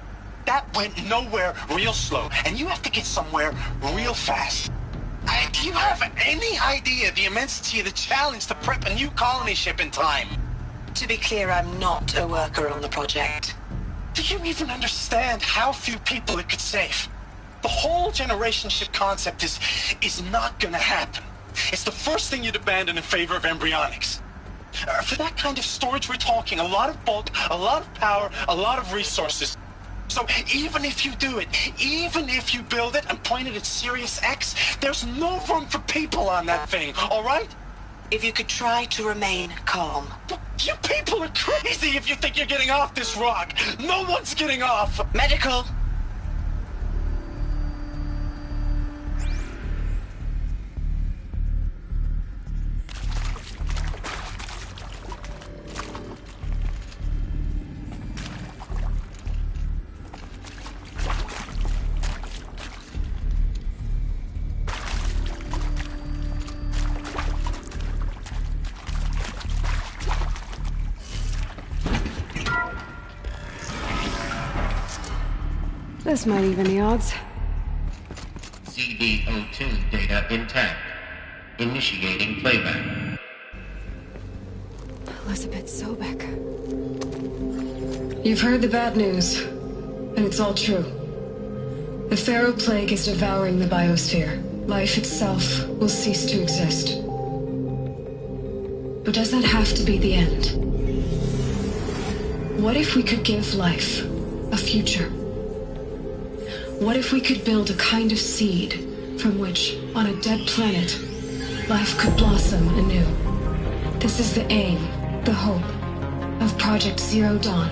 That went nowhere real slow. And you have to get somewhere real fast. Do you have any idea the immensity of the challenge to prep a new colony ship in time? To be clear, I'm not a worker on the project. Do you even understand how few people it could save? The whole generation ship concept is not gonna happen. It's the first thing you'd abandon in favor of embryonics. For that kind of storage, we're talking a lot of bulk, a lot of power, a lot of resources. So even if you do it, even if you build it and point it at Sirius X, there's no room for people on that thing, all right? If you could try to remain calm. You people are crazy if you think you're getting off this rock. No one's getting off. Medical. This might even the odds. CD02 data intact. Initiating playback. Elizabeth Sobek. You've heard the bad news, and it's all true. The Pharaoh Plague is devouring the biosphere. Life itself will cease to exist. But does that have to be the end? What if we could give life a future? What if we could build a kind of seed from which, on a dead planet, life could blossom anew? This is the aim, the hope, of Project Zero Dawn.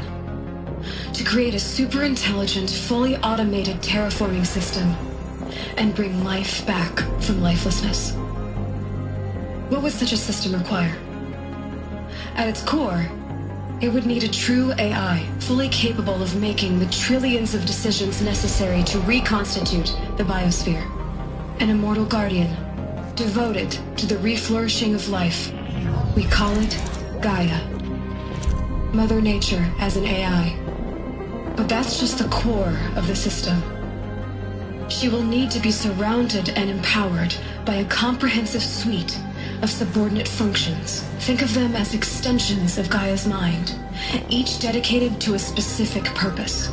To create a super-intelligent, fully automated terraforming system and bring life back from lifelessness. What would such a system require? At its core, it would need a true AI, fully capable of making the trillions of decisions necessary to reconstitute the biosphere. An immortal guardian, devoted to the reflourishing of life. We call it Gaia. Mother Nature as an AI. But that's just the core of the system. She will need to be surrounded and empowered by a comprehensive suite of subordinate functions. Think of them as extensions of Gaia's mind, each dedicated to a specific purpose.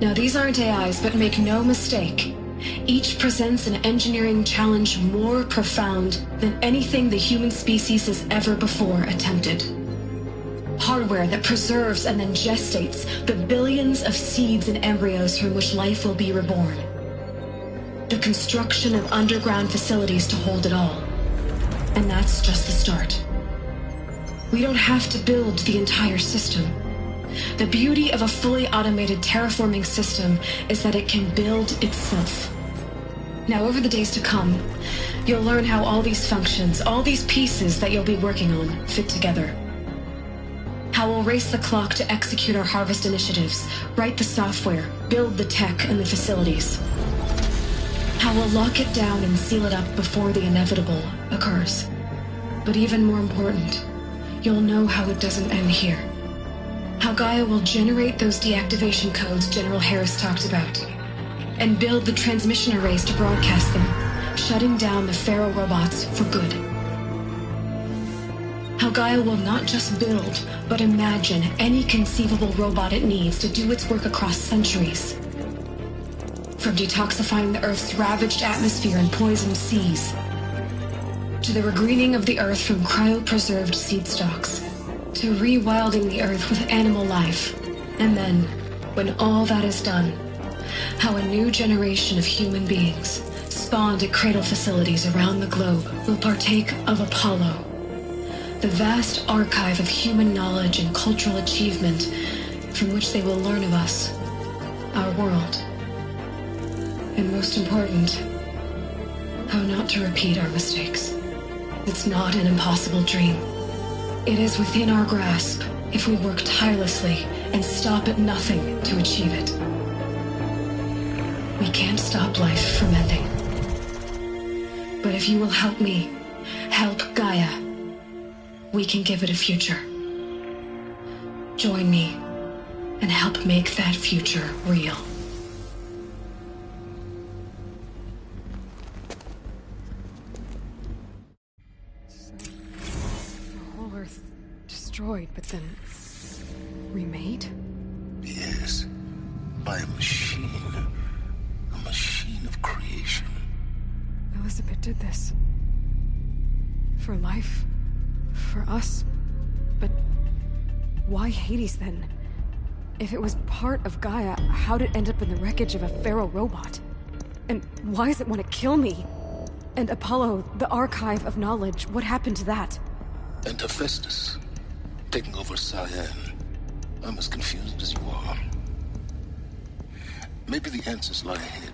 Now, these aren't AIs, but make no mistake, each presents an engineering challenge more profound than anything the human species has ever before attempted. Hardware that preserves and then gestates the billions of seeds and embryos from which life will be reborn. The construction of underground facilities to hold it all. And that's just the start. We don't have to build the entire system. The beauty of a fully automated terraforming system is that it can build itself. Now, over the days to come, you'll learn how all these functions, all these pieces that you'll be working on, fit together. How we'll race the clock to execute our harvest initiatives, write the software, build the tech and the facilities. How we'll lock it down and seal it up before the inevitable occurs. But even more important, you'll know how it doesn't end here. How Gaia will generate those deactivation codes General Harris talked about, and build the transmission arrays to broadcast them, shutting down the Pharaoh robots for good. How Gaia will not just build, but imagine any conceivable robot it needs to do its work across centuries. From detoxifying the Earth's ravaged atmosphere and poisoned seas, to the regreening of the Earth from cryopreserved seed stalks, to rewilding the Earth with animal life. And then, when all that is done, how a new generation of human beings, spawned at cradle facilities around the globe, will partake of Apollo, the vast archive of human knowledge and cultural achievement from which they will learn of us, our world. And most important, how not to repeat our mistakes. It's not an impossible dream. It is within our grasp if we work tirelessly and stop at nothing to achieve it. We can't stop life from ending. But if you will help me, help Gaia, we can give it a future. Join me and help make that future real. Destroyed, but then remade? Yes, by a machine of creation. Elizabeth did this. For life. For us. But why Hades then? If it was part of Gaia, how'd it end up in the wreckage of a Pharaoh robot? And why does it want to kill me? And Apollo, the archive of knowledge, what happened to that? And Hephaestus, taking over Cyan. I'm as confused as you are. Maybe the answers lie ahead.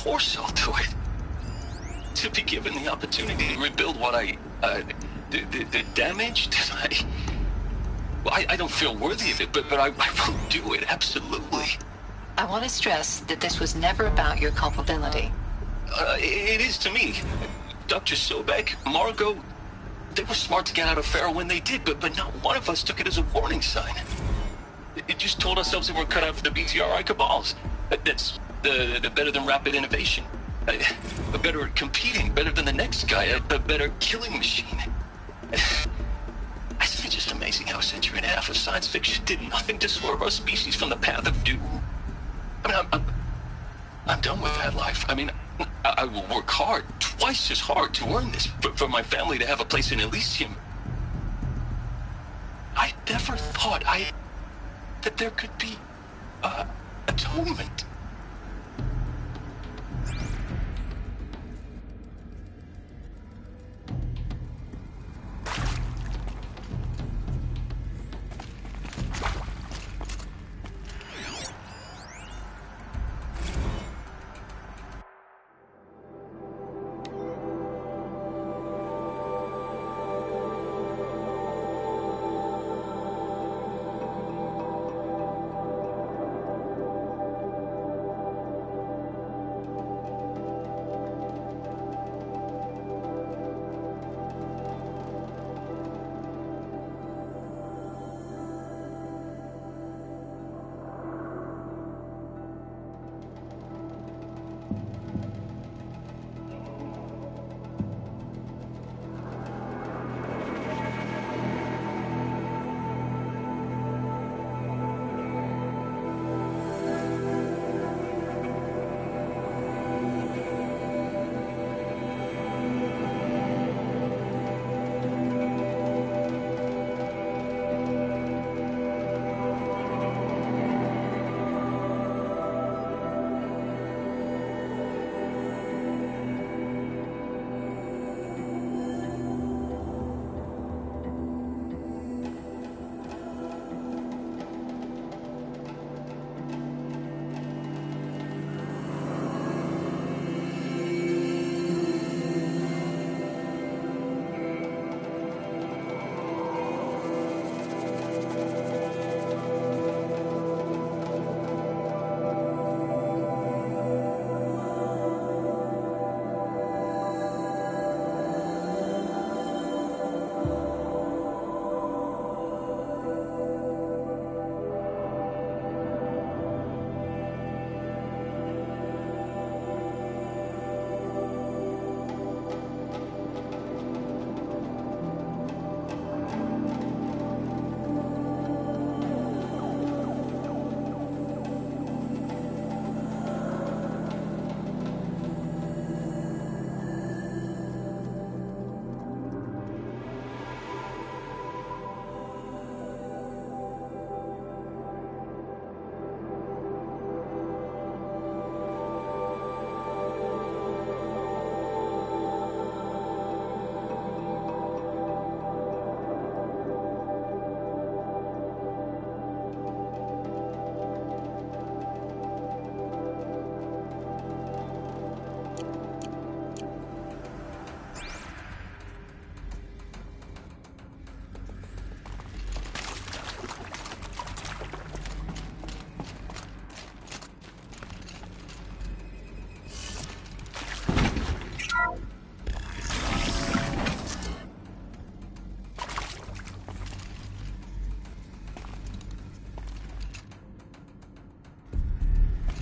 course I'll do it. To be given the opportunity to rebuild what the damage that I don't feel worthy of it, but I will do it, absolutely. I want to stress that this was never about your culpability. It is to me. Dr. Sobek, Margot, they were smart to get out of Pharaoh when they did, but not one of us took it as a warning sign. It just told ourselves that we're cut out for the BTRI cabals. That's the better than rapid innovation. A better at competing, better than the next guy, a better killing machine. I think it's just amazing how a century and a half of science fiction did nothing to swerve our species from the path of doom. I mean, I'm done with that life. I mean, I will work hard, twice as hard to earn this, for my family to have a place in Elysium. I never thought that there could be atonement.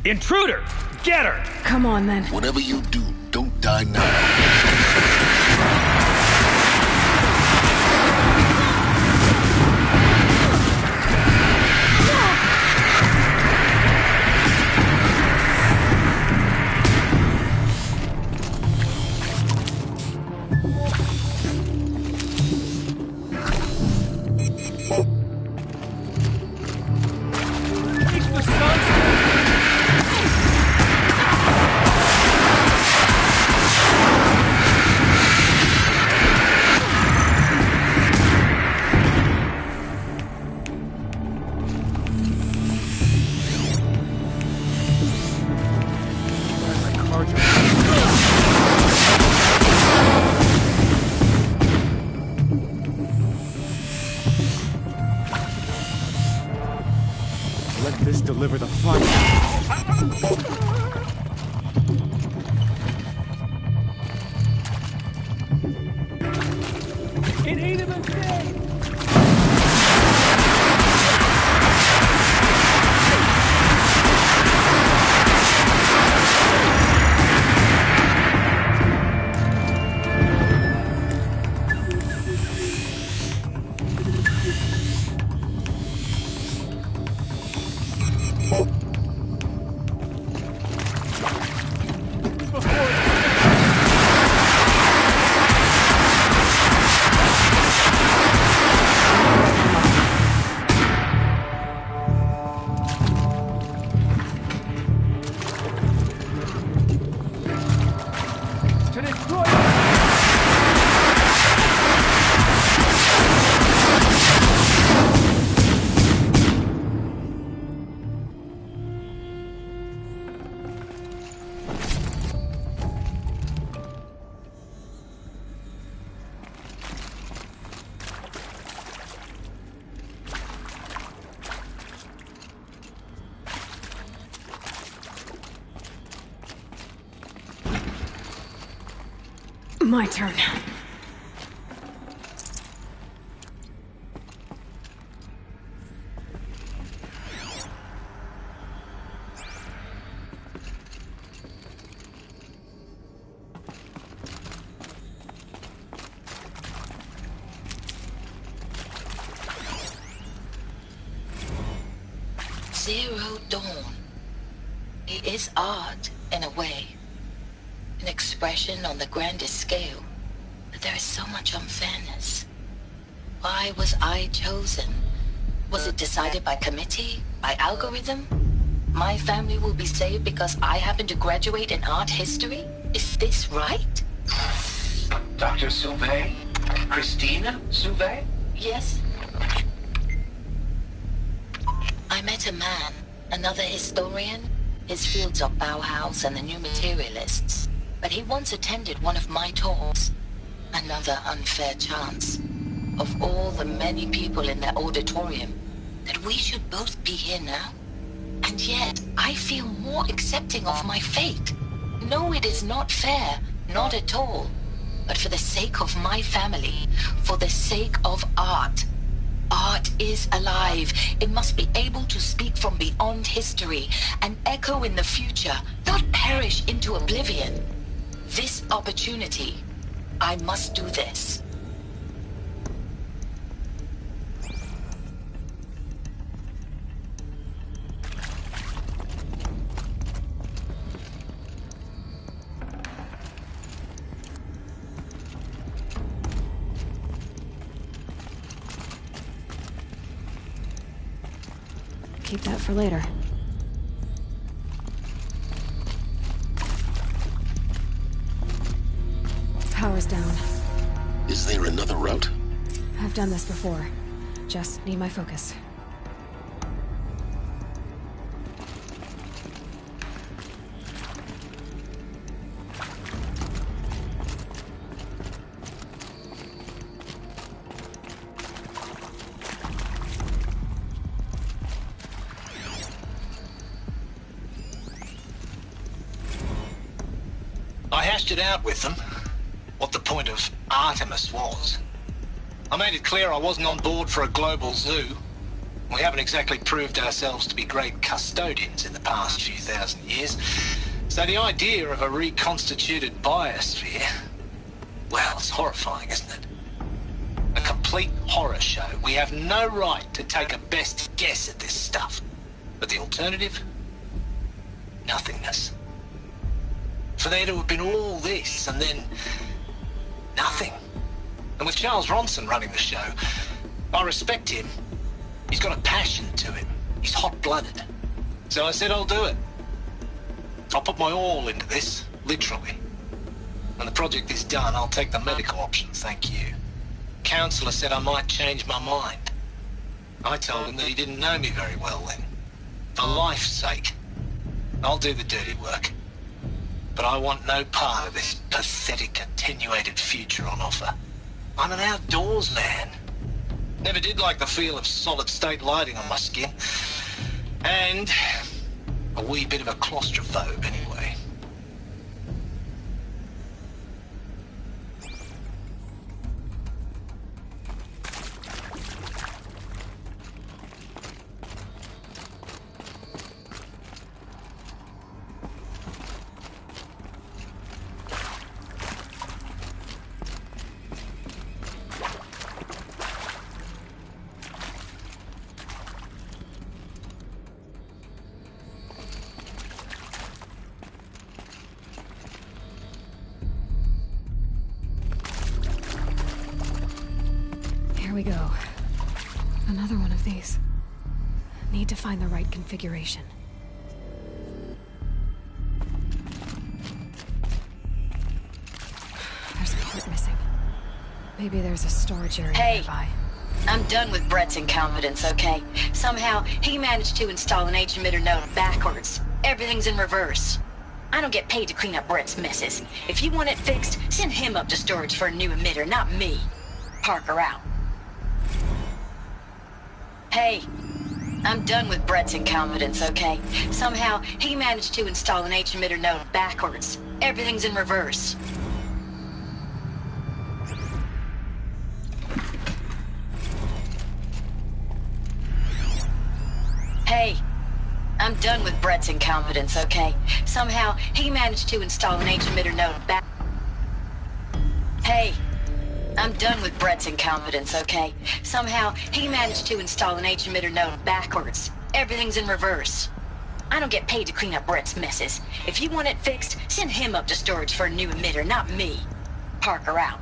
Intruder! Get her! Come on, then. Whatever you do, don't die now. charger. Let this deliver the fire. It ain't a mistake! My turn. Zero Dawn. It is art, in a way. An expression on the grandest scale. But there is so much unfairness. Why was I chosen? Was it decided by committee? By algorithm? My family will be saved because I happen to graduate in art history? Is this right? Dr. Sauvé? Christina Sauvé? Yes. I met a man, another historian. His fields are Bauhaus and the New Materialists. But he once attended one of my talks. Another unfair chance. Of all the many people in that auditorium, that we should both be here now. And yet, I feel more accepting of my fate. No, it is not fair. Not at all. But for the sake of my family, for the sake of art. Art is alive. It must be able to speak from beyond history and echo in the future, not perish into oblivion. This opportunity, I must do this. Keep that for later. Power's down. Is there another route? I've done this before. Just need my focus. I hashed it out with them, what the point of Artemis was. I made it clear I wasn't on board for a global zoo. We haven't exactly proved ourselves to be great custodians in the past few thousand years. So the idea of a reconstituted biosphere, well, it's horrifying, isn't it? A complete horror show. We have no right to take a best guess at this stuff. But the alternative? Nothingness. For there to have been all this and then nothing. And with Charles Ronson running the show, I respect him. He's got a passion to him. He's hot-blooded. So I said I'll do it. I'll put my all into this, literally. When the project is done, I'll take the medical option, thank you. Counselor said I might change my mind. I told him that he didn't know me very well then. For life's sake, I'll do the dirty work. But I want no part of this pathetic, attenuated future on offer. I'm an outdoors man. Never did like the feel of solid-state lighting on my skin. And a wee bit of a claustrophobe, anyway. Here we go. Another one of these. Need to find the right configuration. There's a part missing. Maybe there's a storage area nearby. I'm done with Brett's incompetence, okay? Somehow, he managed to install an H-emitter node backwards. Everything's in reverse. I don't get paid to clean up Brett's messes. If you want it fixed, send him up to storage for a new emitter, not me. Parker out. Hey, I'm done with Brett's incompetence, okay? Somehow, he managed to install an H-emitter node backwards. Everything's in reverse. Hey, I'm done with Brett's incompetence, okay? Somehow, he managed to install an H-emitter node back... Hey, I'm done with Brett's incompetence, okay? Somehow, he managed to install an H-emitter node backwards. Everything's in reverse. I don't get paid to clean up Brett's messes. If you want it fixed, send him up to storage for a new emitter, not me. Parker out.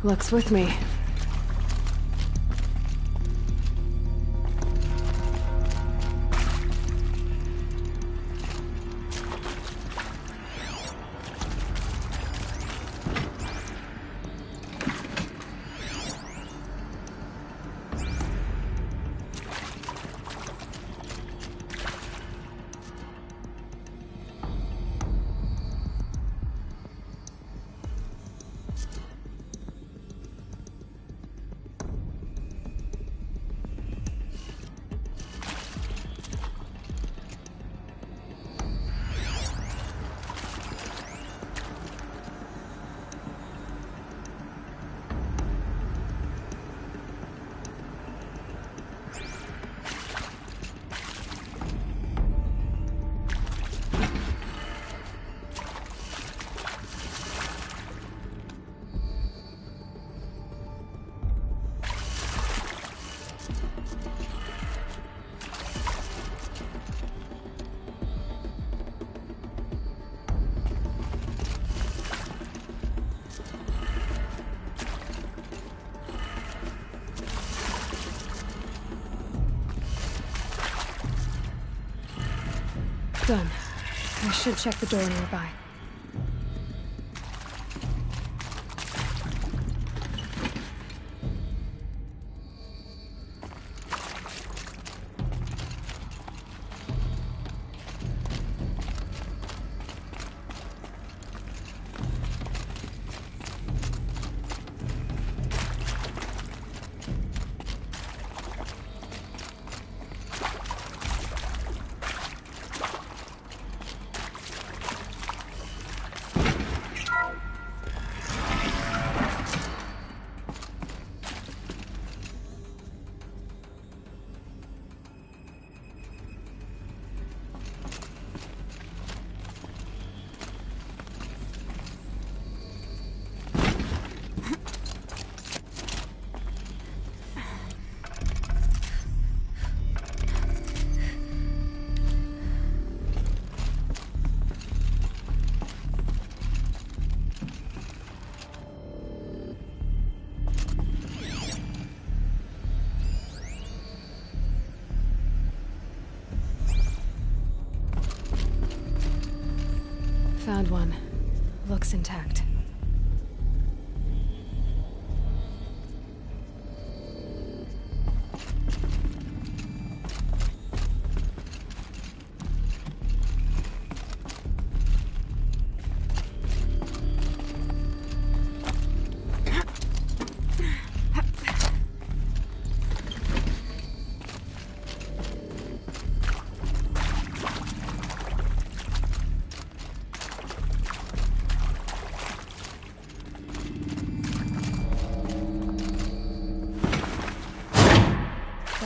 Luck's with me. Done. I should check the door nearby. Found one. Looks intact.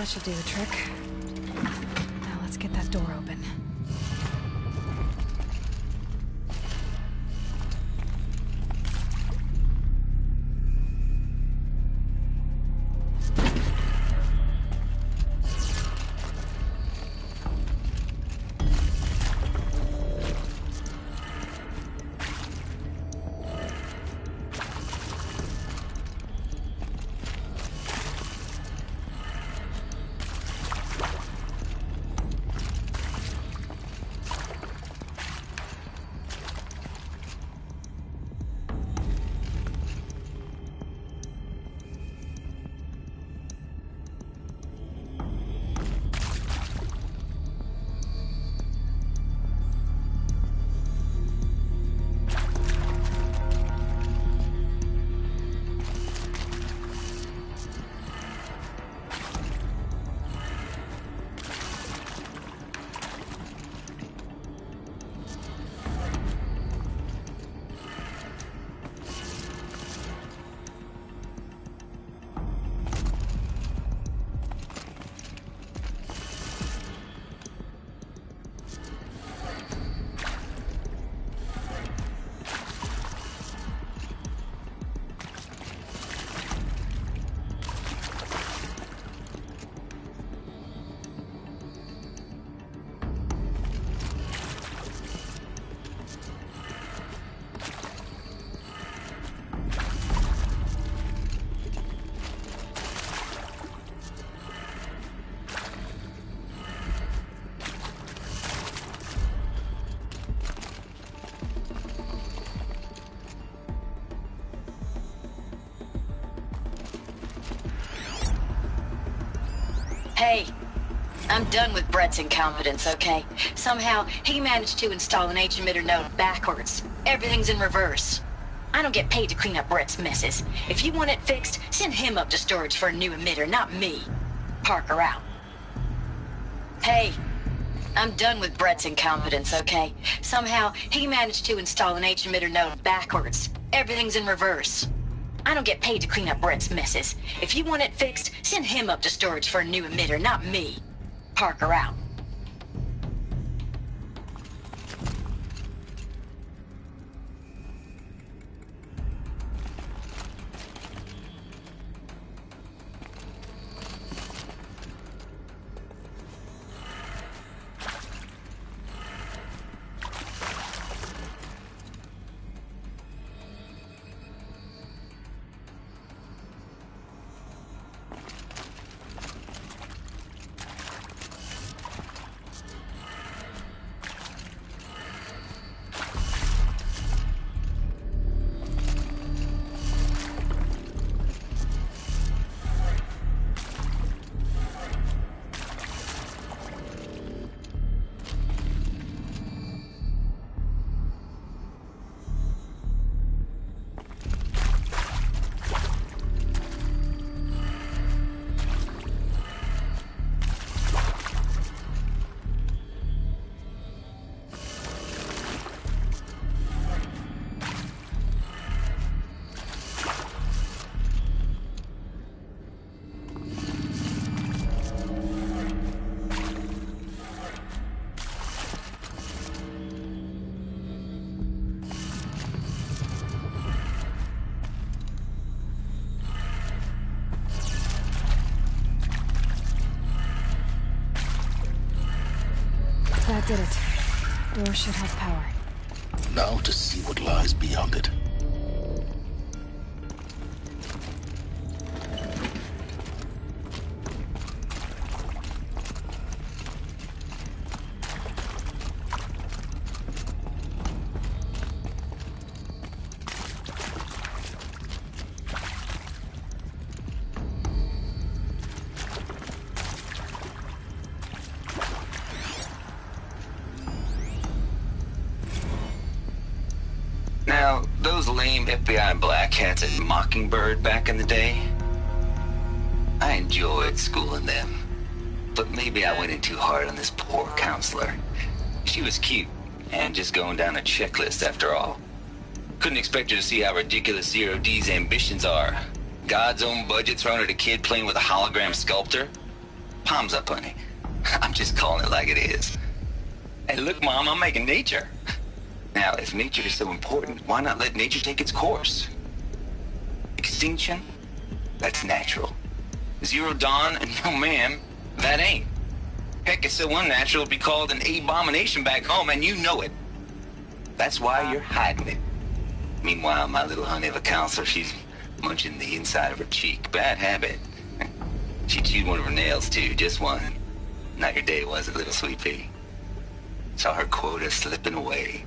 That should do the trick. Now let's get that door open. Hey, I'm done with Brett's incompetence, okay? Somehow, he managed to install an H-emitter node backwards. Everything's in reverse. I don't get paid to clean up Brett's messes. If you want it fixed, send him up to storage for a new emitter, not me. Parker out. Hey, I'm done with Brett's incompetence, okay? Somehow, he managed to install an H-emitter node backwards. Everything's in reverse. I don't get paid to clean up Brett's messes. If you want it fixed, send him up to storage for a new emitter, not me. Parker out. That did it. Door should have power. Now to see what lies beyond it. Now, those lame FBI black hats at Mockingbird back in the day, I enjoyed schooling them. But maybe I went in too hard on this poor counselor. She was cute, and just going down a checklist after all. Couldn't expect her to see how ridiculous Zero D's ambitions are. God's own budget thrown at a kid playing with a hologram sculptor? Palms up, honey. I'm just calling it like it is. Hey, look, Mom, I'm making nature. Now, if nature is so important, why not let nature take its course? Extinction? That's natural. Zero dawn? No, ma'am, that ain't. Heck, it's so unnatural it'd be called an abomination back home, and you know it. That's why you're hiding it. Meanwhile, my little honey of a counselor, she's munching the inside of her cheek. Bad habit. She chewed one of her nails, too, just one. Not your day, was it, little sweet pea? Saw her quota slipping away.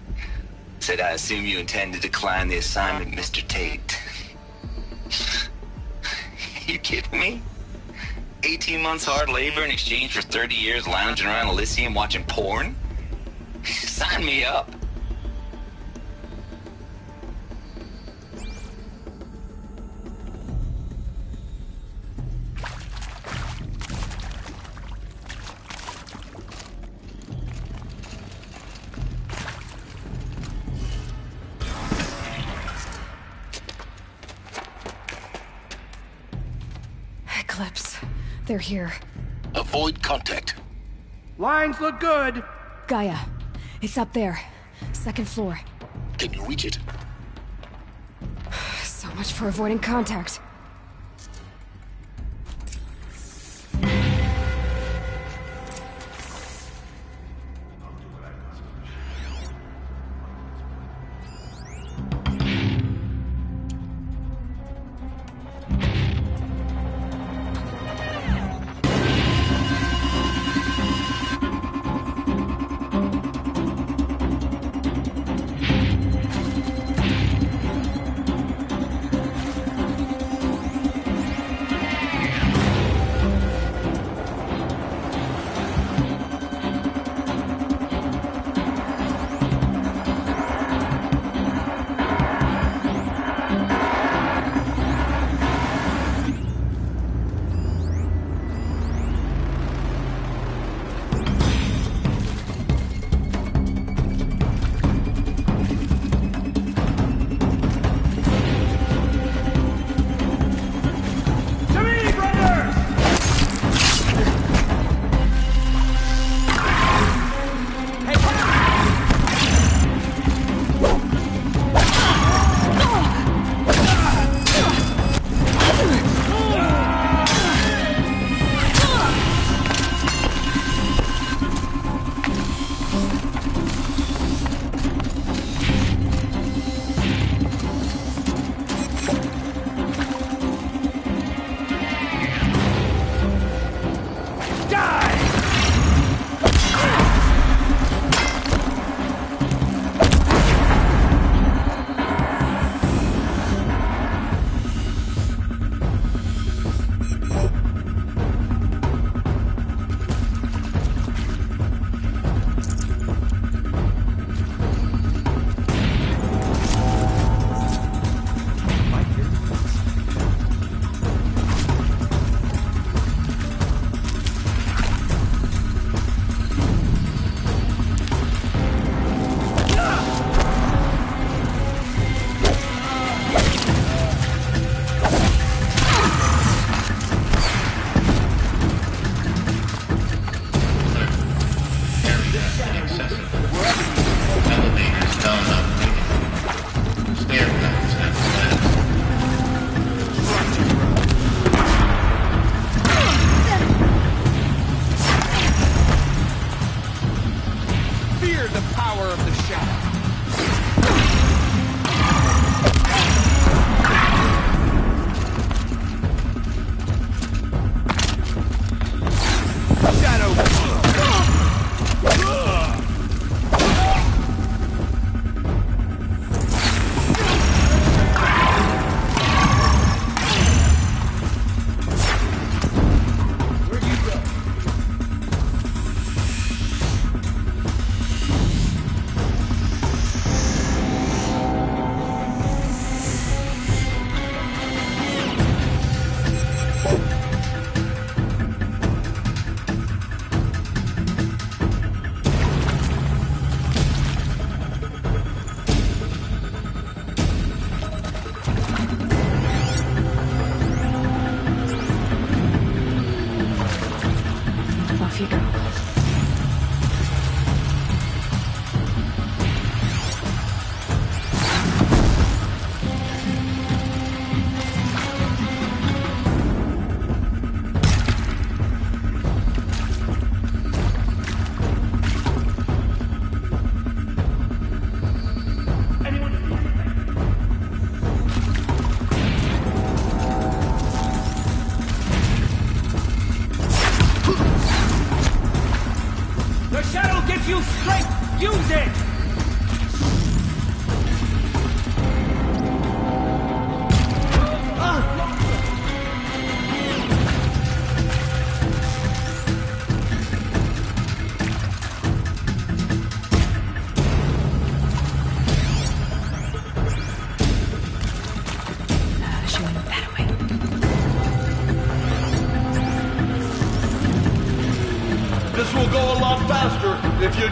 Said, I assume you intend to decline the assignment, Mr. Tate. You kidding me? 18 months hard labor in exchange for 30 years lounging around Elysium watching porn? Sign me up. Eclipse. They're here. Avoid contact. Lines look good. Gaia. It's up there. Second floor. Can you reach it? So much for avoiding contact.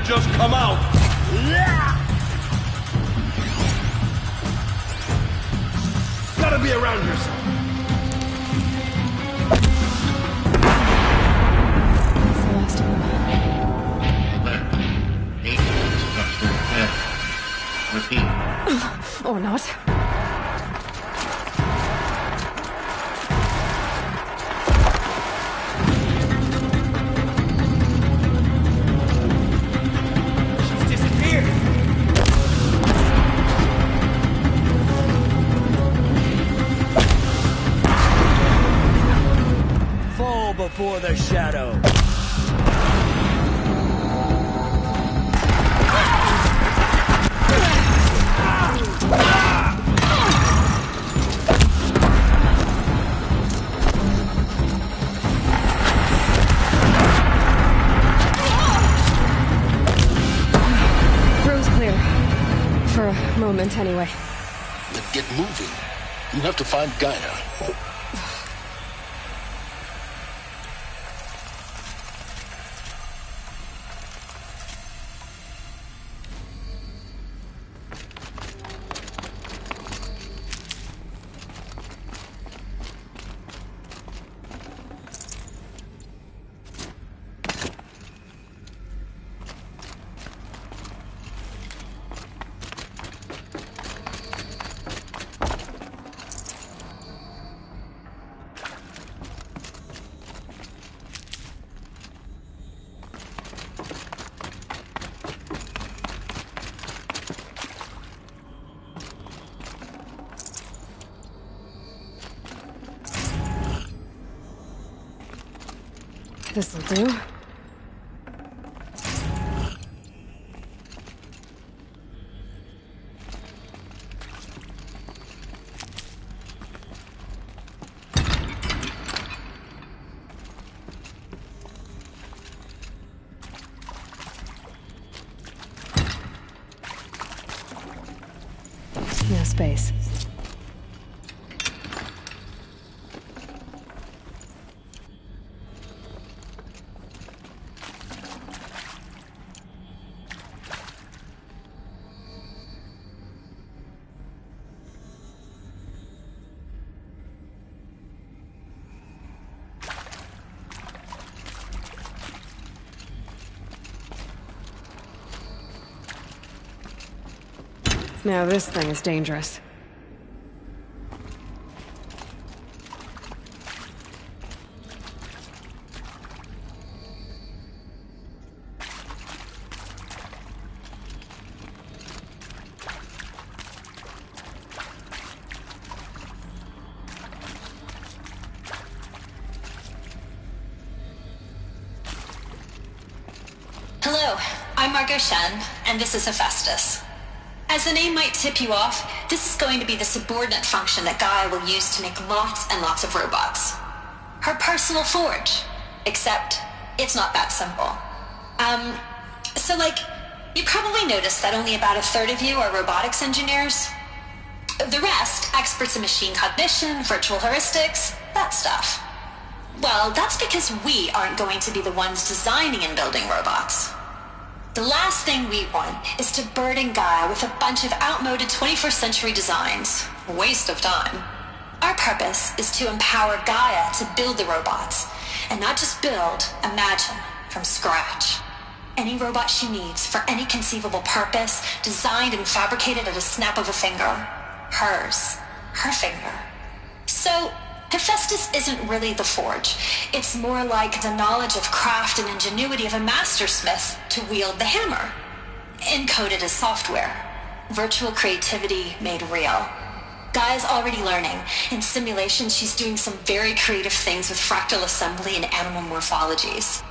just come out! Gotta be around here somewhere. That's the last of them. Repeat. Or not. Before the shadow. Room's clear. For a moment, anyway. Then get moving. You have to find Gaia. This'll do. No space. Now this thing is dangerous. Hello, I'm Margot Shen, and this is Hephaestus. As the name might tip you off, this is going to be the subordinate function that Gaia will use to make lots and lots of robots. Her personal forge. Except, it's not that simple. You probably noticed that only about a third of you are robotics engineers. The rest, experts in machine cognition, virtual heuristics, that stuff. Well, that's because we aren't going to be the ones designing and building robots. The last thing we want is to burden Gaia with a bunch of outmoded 21st century designs. Waste of time. Our purpose is to empower Gaia to build the robots, and not just build, imagine, from scratch. Any robot she needs for any conceivable purpose, designed and fabricated at a snap of a finger. Hers. Her finger. So, Hephaestus isn't really the forge. It's more like the knowledge of craft and ingenuity of a mastersmith to wield the hammer. Encoded as software. Virtual creativity made real. Gaia's already learning. In simulation, she's doing some very creative things with fractal assembly and animal morphologies.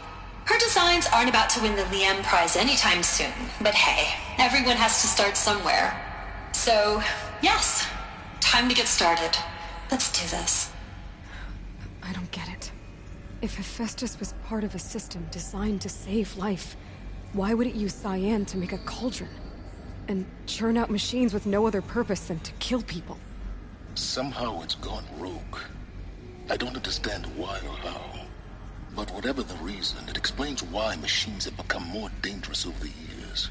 Her designs aren't about to win the Liam Prize anytime soon, but hey, everyone has to start somewhere. So, yes, time to get started. Let's do this. I don't get it. If Hephaestus was part of a system designed to save life, why would it use cyan to make a cauldron? And churn out machines with no other purpose than to kill people? Somehow it's gone rogue. I don't understand why or how. But whatever the reason, it explains why machines have become more dangerous over the years.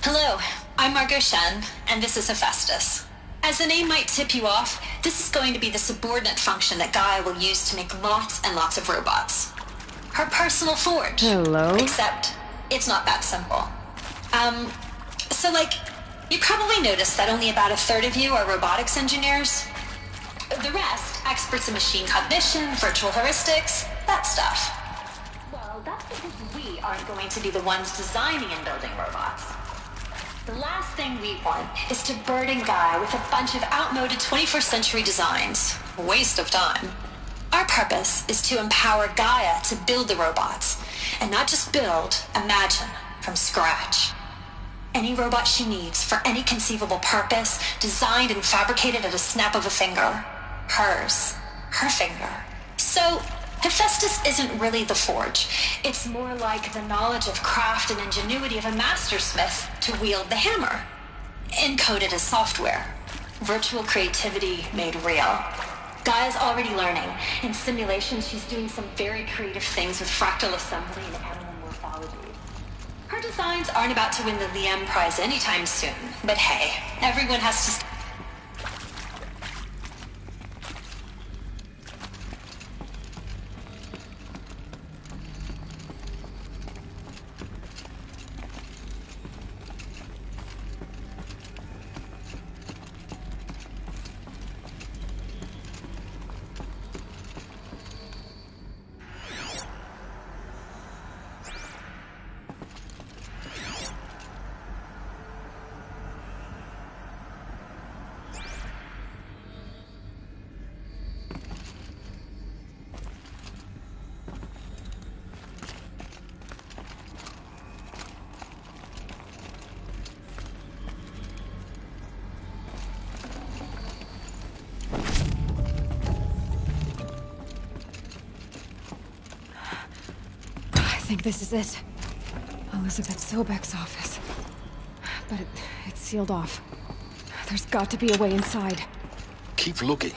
Hello, I'm Margot Shen, and this is Hephaestus. As the name might tip you off, this is going to be the subordinate function that Gaia will use to make lots and lots of robots. Her personal forge. Hello? Except, it's not that simple. You probably noticed that only about a third of you are robotics engineers. The rest, experts in machine cognition, virtual heuristics, that stuff. Well, that's because we aren't going to be the ones designing and building robots. The last thing we want is to burden Gaia with a bunch of outmoded 21st century designs. A waste of time. Our purpose is to empower Gaia to build the robots, and not just build, imagine, from scratch. Any robot she needs for any conceivable purpose, designed and fabricated at a snap of a finger. Hers. Her finger. So, Hephaestus isn't really the forge. It's more like the knowledge of craft and ingenuity of a mastersmith to wield the hammer. Encoded as software. Virtual creativity made real. Gaia's already learning. In simulation, she's doing some very creative things with fractal assembly and animal morphology. Her designs aren't about to win the Liam Prize anytime soon, but hey, everyone has to... I think this is it. Elizabeth Sobek's office. But it's sealed off. There's got to be a way inside. Keep looking.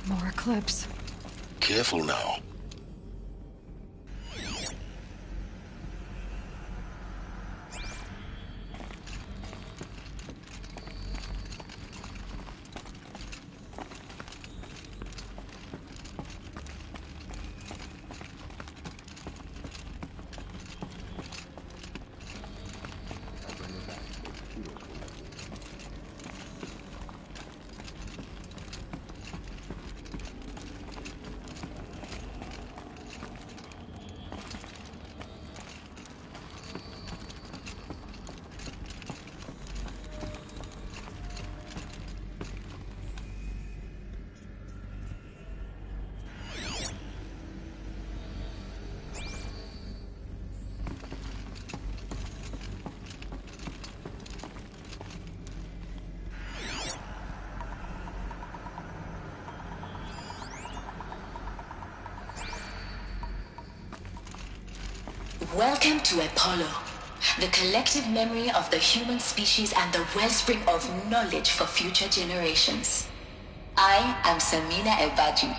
More eclipse. Careful now. Welcome to Apollo, the collective memory of the human species and the wellspring of knowledge for future generations. I am Samina Ebaji.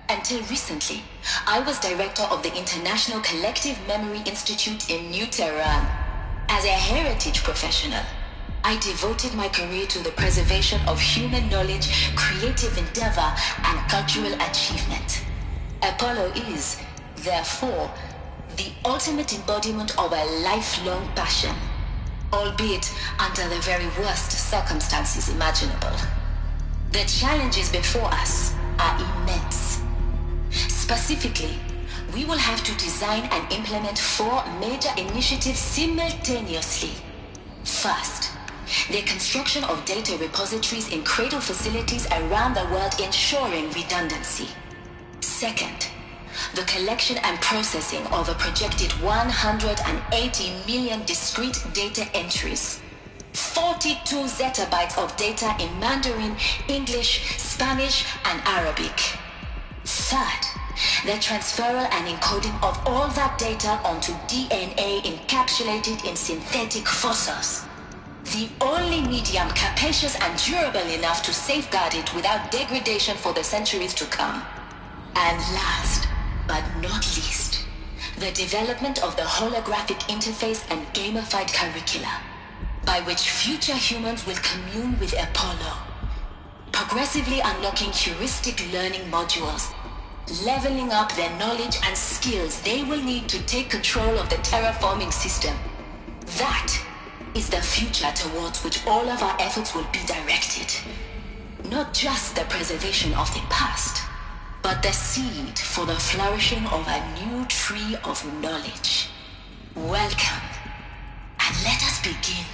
Until recently, I was director of the International Collective Memory Institute in New Tehran. As a heritage professional, I devoted my career to the preservation of human knowledge, creative endeavor, and cultural achievement. Apollo is, therefore, the ultimate embodiment of a lifelong passion, albeit under the very worst circumstances imaginable. The challenges before us are immense. Specifically, we will have to design and implement 4 major initiatives simultaneously. First, the construction of data repositories in cradle facilities around the world ensuring redundancy. Second, the collection and processing of a projected 180 million discrete data entries. 42 zettabytes of data in Mandarin, English, Spanish, and Arabic. Third, the transferal and encoding of all that data onto DNA encapsulated in synthetic fossils. The only medium capacious and durable enough to safeguard it without degradation for the centuries to come. And last, but not least, the development of the holographic interface and gamified curricula, by which future humans will commune with Apollo, progressively unlocking heuristic learning modules, leveling up their knowledge and skills they will need to take control of the terraforming system. That is the future towards which all of our efforts will be directed. Not just the preservation of the past, but the seed for the flourishing of a new tree of knowledge. Welcome, and let us begin.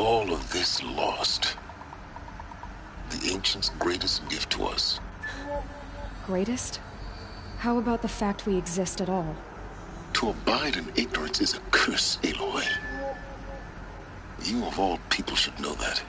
all of this lost, the Ancients' greatest gift to us. Greatest? How about the fact we exist at all? To abide in ignorance is a curse, Aloy. You of all people should know that.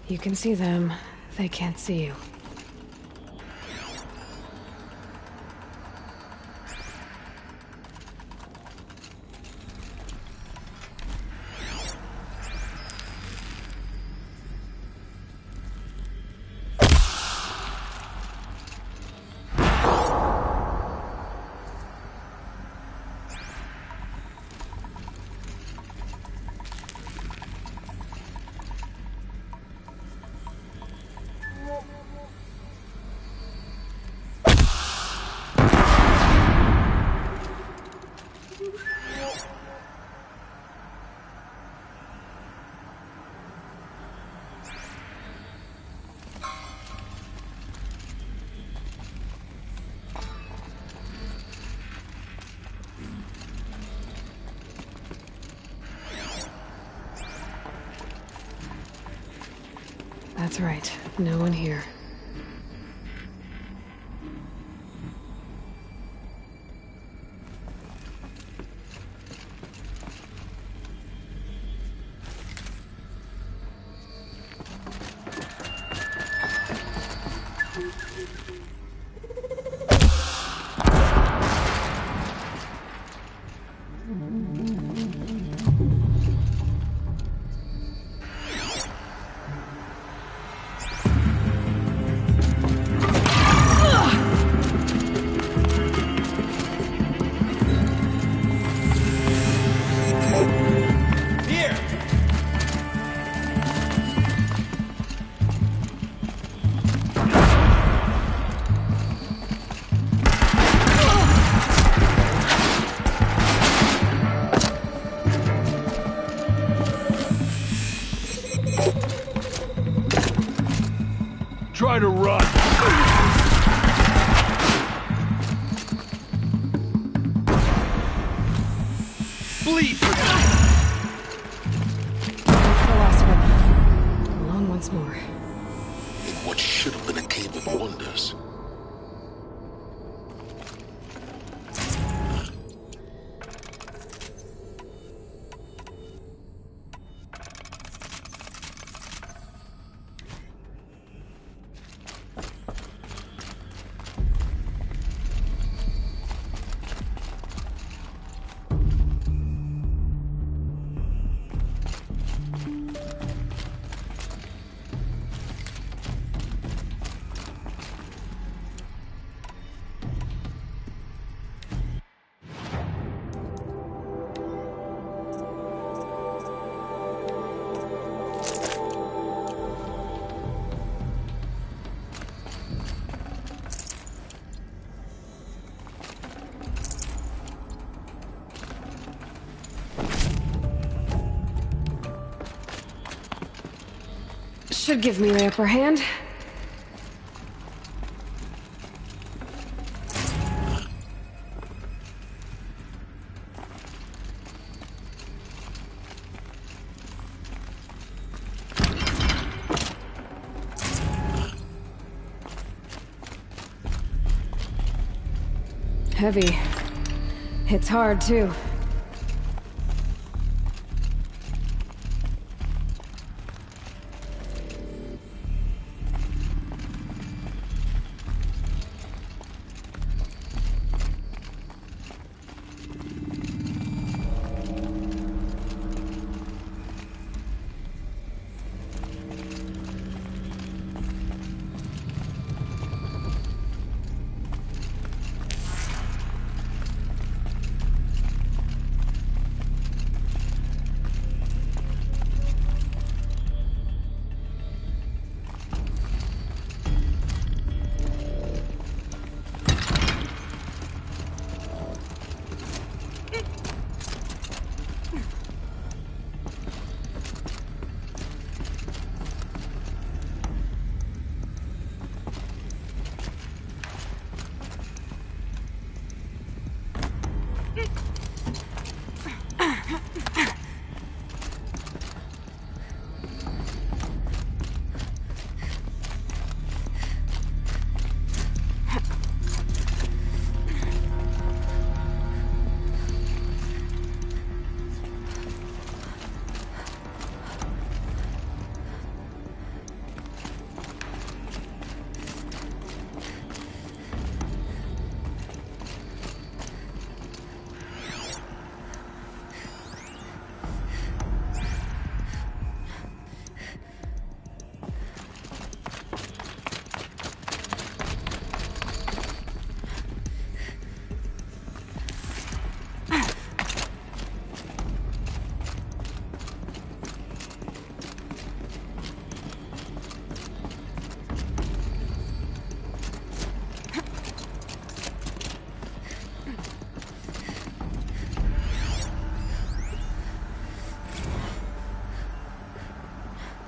You can see them, they can't see you. That's right. No one here. Try to run. Bleed for what should have been a cave of wonders. Should give me the upper hand. Heavy. Hits hard, too.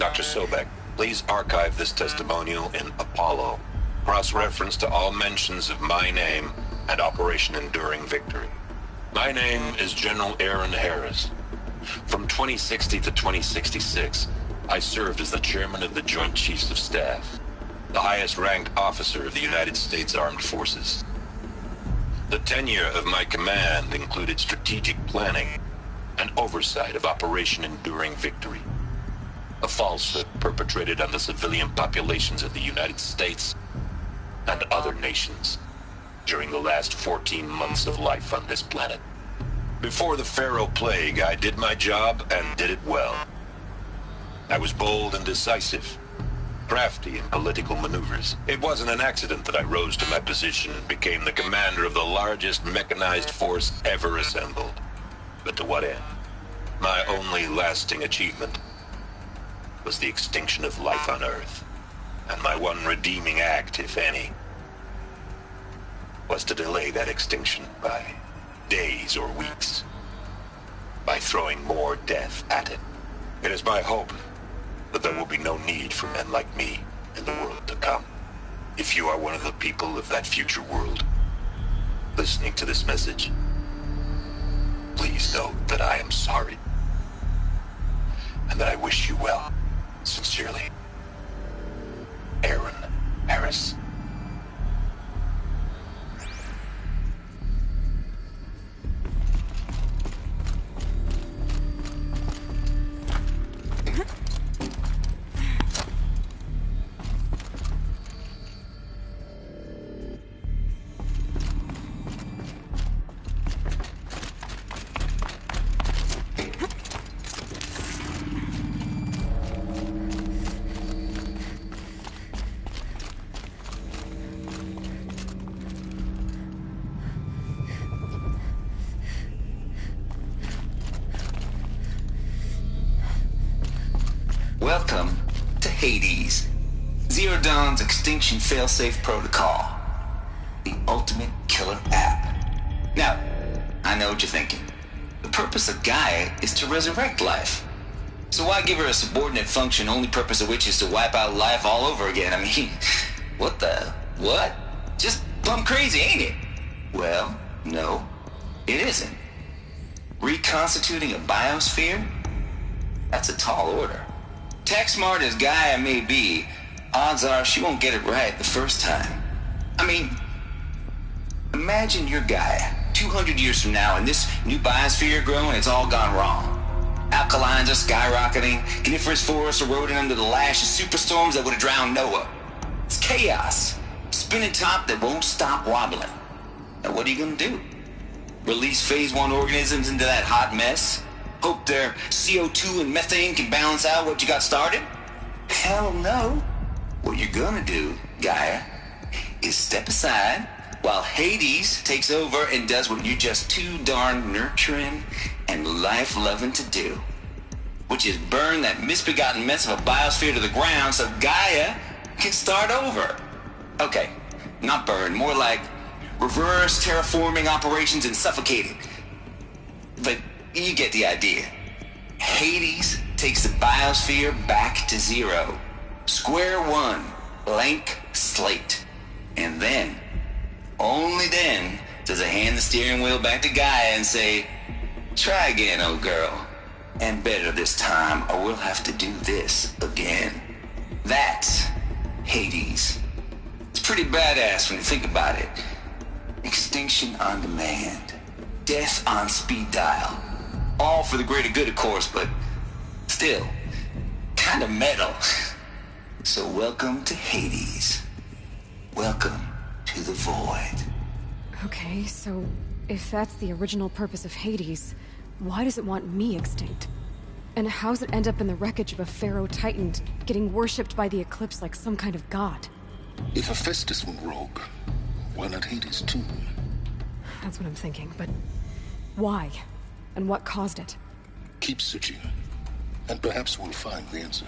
Dr. Sobek, please archive this testimonial in Apollo. Cross-reference to all mentions of my name and Operation Enduring Victory. My name is General Aaron Harris. From 2060 to 2066, I served as the chairman of the Joint Chiefs of Staff, the highest-ranked officer of the United States Armed Forces. The tenure of my command included strategic planning and oversight of Operation Enduring Victory, a falsehood perpetrated on the civilian populations of the United States and other nations during the last 14 months of life on this planet. Before the Pharaoh Plague, I did my job and did it well. I was bold and decisive, crafty in political maneuvers. It wasn't an accident that I rose to my position and became the commander of the largest mechanized force ever assembled. But to what end? My only lasting achievement was the extinction of life on Earth. And my one redeeming act, if any, was to delay that extinction by days or weeks, by throwing more death at it. It is my hope that there will be no need for men like me in the world to come. If you are one of the people of that future world listening to this message, please know that I am sorry and that I wish you well. Sincerely, Aaron. Hades, Zero Dawn's extinction failsafe protocol. The ultimate killer app. Now, I know what you're thinking. The purpose of Gaia is to resurrect life. So why give her a subordinate function, only purpose of which is to wipe out life all over again? I mean, what? Just plumb crazy, ain't it? Well, no, it isn't. Reconstituting a biosphere? That's a tall order. Tech smart as Gaia may be, odds are she won't get it right the first time. I mean, imagine you're Gaia, 200 years from now, and this new biosphere growing, it's all gone wrong. Alkalines are skyrocketing, coniferous forests eroding under the lash of superstorms that would have drowned Noah. It's chaos. Spinning top that won't stop wobbling. Now what are you gonna do? Release phase 1 organisms into that hot mess? Hope their CO2 and methane can balance out what you got started? Hell no. What you're gonna do, Gaia, is step aside while Hades takes over and does what you're just too darn nurturing and life-loving to do, which is burn that misbegotten mess of a biosphere to the ground so Gaia can start over. Okay, not burn, more like reverse terraforming operations and suffocating. But you get the idea. Hades takes the biosphere back to zero. Square one, blank slate. And then, only then, does it hand the steering wheel back to Gaia and say, try again, old girl. And better this time, or we'll have to do this again. That's Hades. It's pretty badass when you think about it. Extinction on demand. Death on speed dial. All for the greater good, of course, but still, kind of metal. So welcome to Hades. Welcome to the void. Okay, so if that's the original purpose of Hades, why does it want me extinct? And how's it end up in the wreckage of a pharaoh titan, getting worshipped by the Eclipse like some kind of god? If Hephaestus went rogue, why not Hades too? That's what I'm thinking, but why? And what caused it? Keep searching, and perhaps we'll find the answer.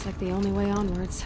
Looks like the only way onwards.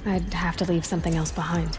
I'd have to leave something else behind.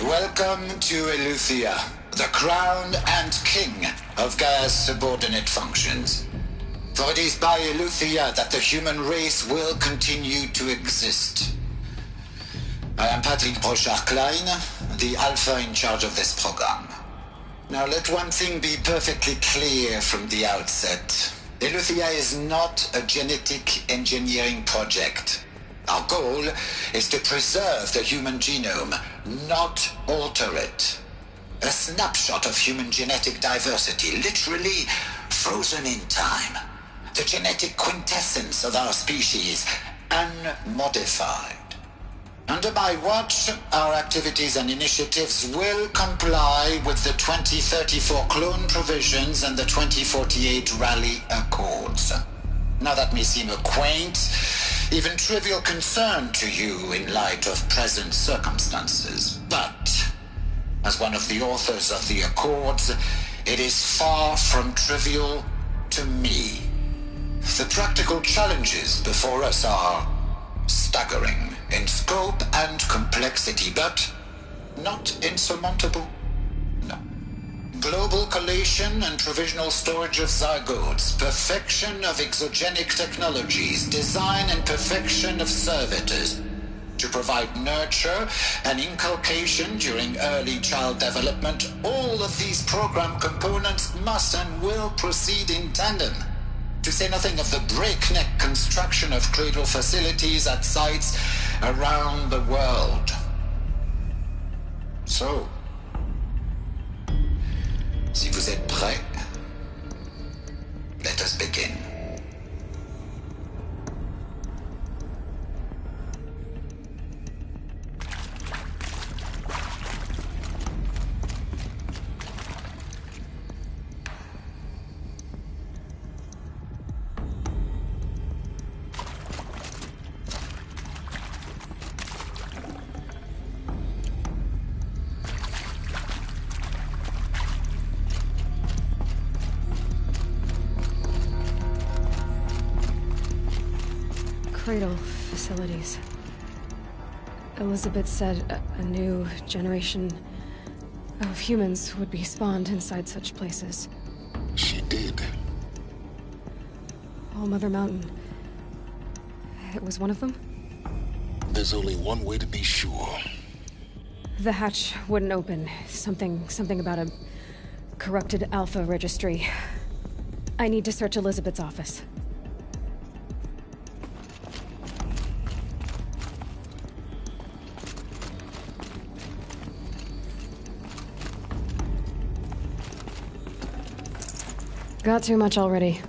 Welcome to Eleuthia, the crown and king of Gaia's subordinate functions. For it is by Eleuthia that the human race will continue to exist. I am Patrick Brochard-Klein, the Alpha in charge of this program. Now let one thing be perfectly clear from the outset. Eleuthia is not a genetic engineering project. Our goal is to preserve the human genome, not alter it. A snapshot of human genetic diversity, literally frozen in time. The genetic quintessence of our species, unmodified. Under my watch, our activities and initiatives will comply with the 2034 clone provisions and the 2048 Rally Accords. Now that may seem a quaint, even trivial concern to you in light of present circumstances, but as one of the authors of the Accords, it is far from trivial to me. The practical challenges before us are staggering in scope and complexity, but not insurmountable. No. Global collation and provisional storage of zygotes, perfection of exogenic technologies, design and perfection of servitors to provide nurture and inculcation during early child development. All of these program components must and will proceed in tandem. To say nothing of the breakneck construction of cradle facilities at sites around the world. So, si vous êtes prêts, let us begin. Cradle facilities. Elizabeth said a new generation of humans would be spawned inside such places. She did. All Mother Mountain. It was one of them? There's only one way to be sure. The hatch wouldn't open. Something about a corrupted Alpha registry. I need to search Elizabeth's office. Got too much already.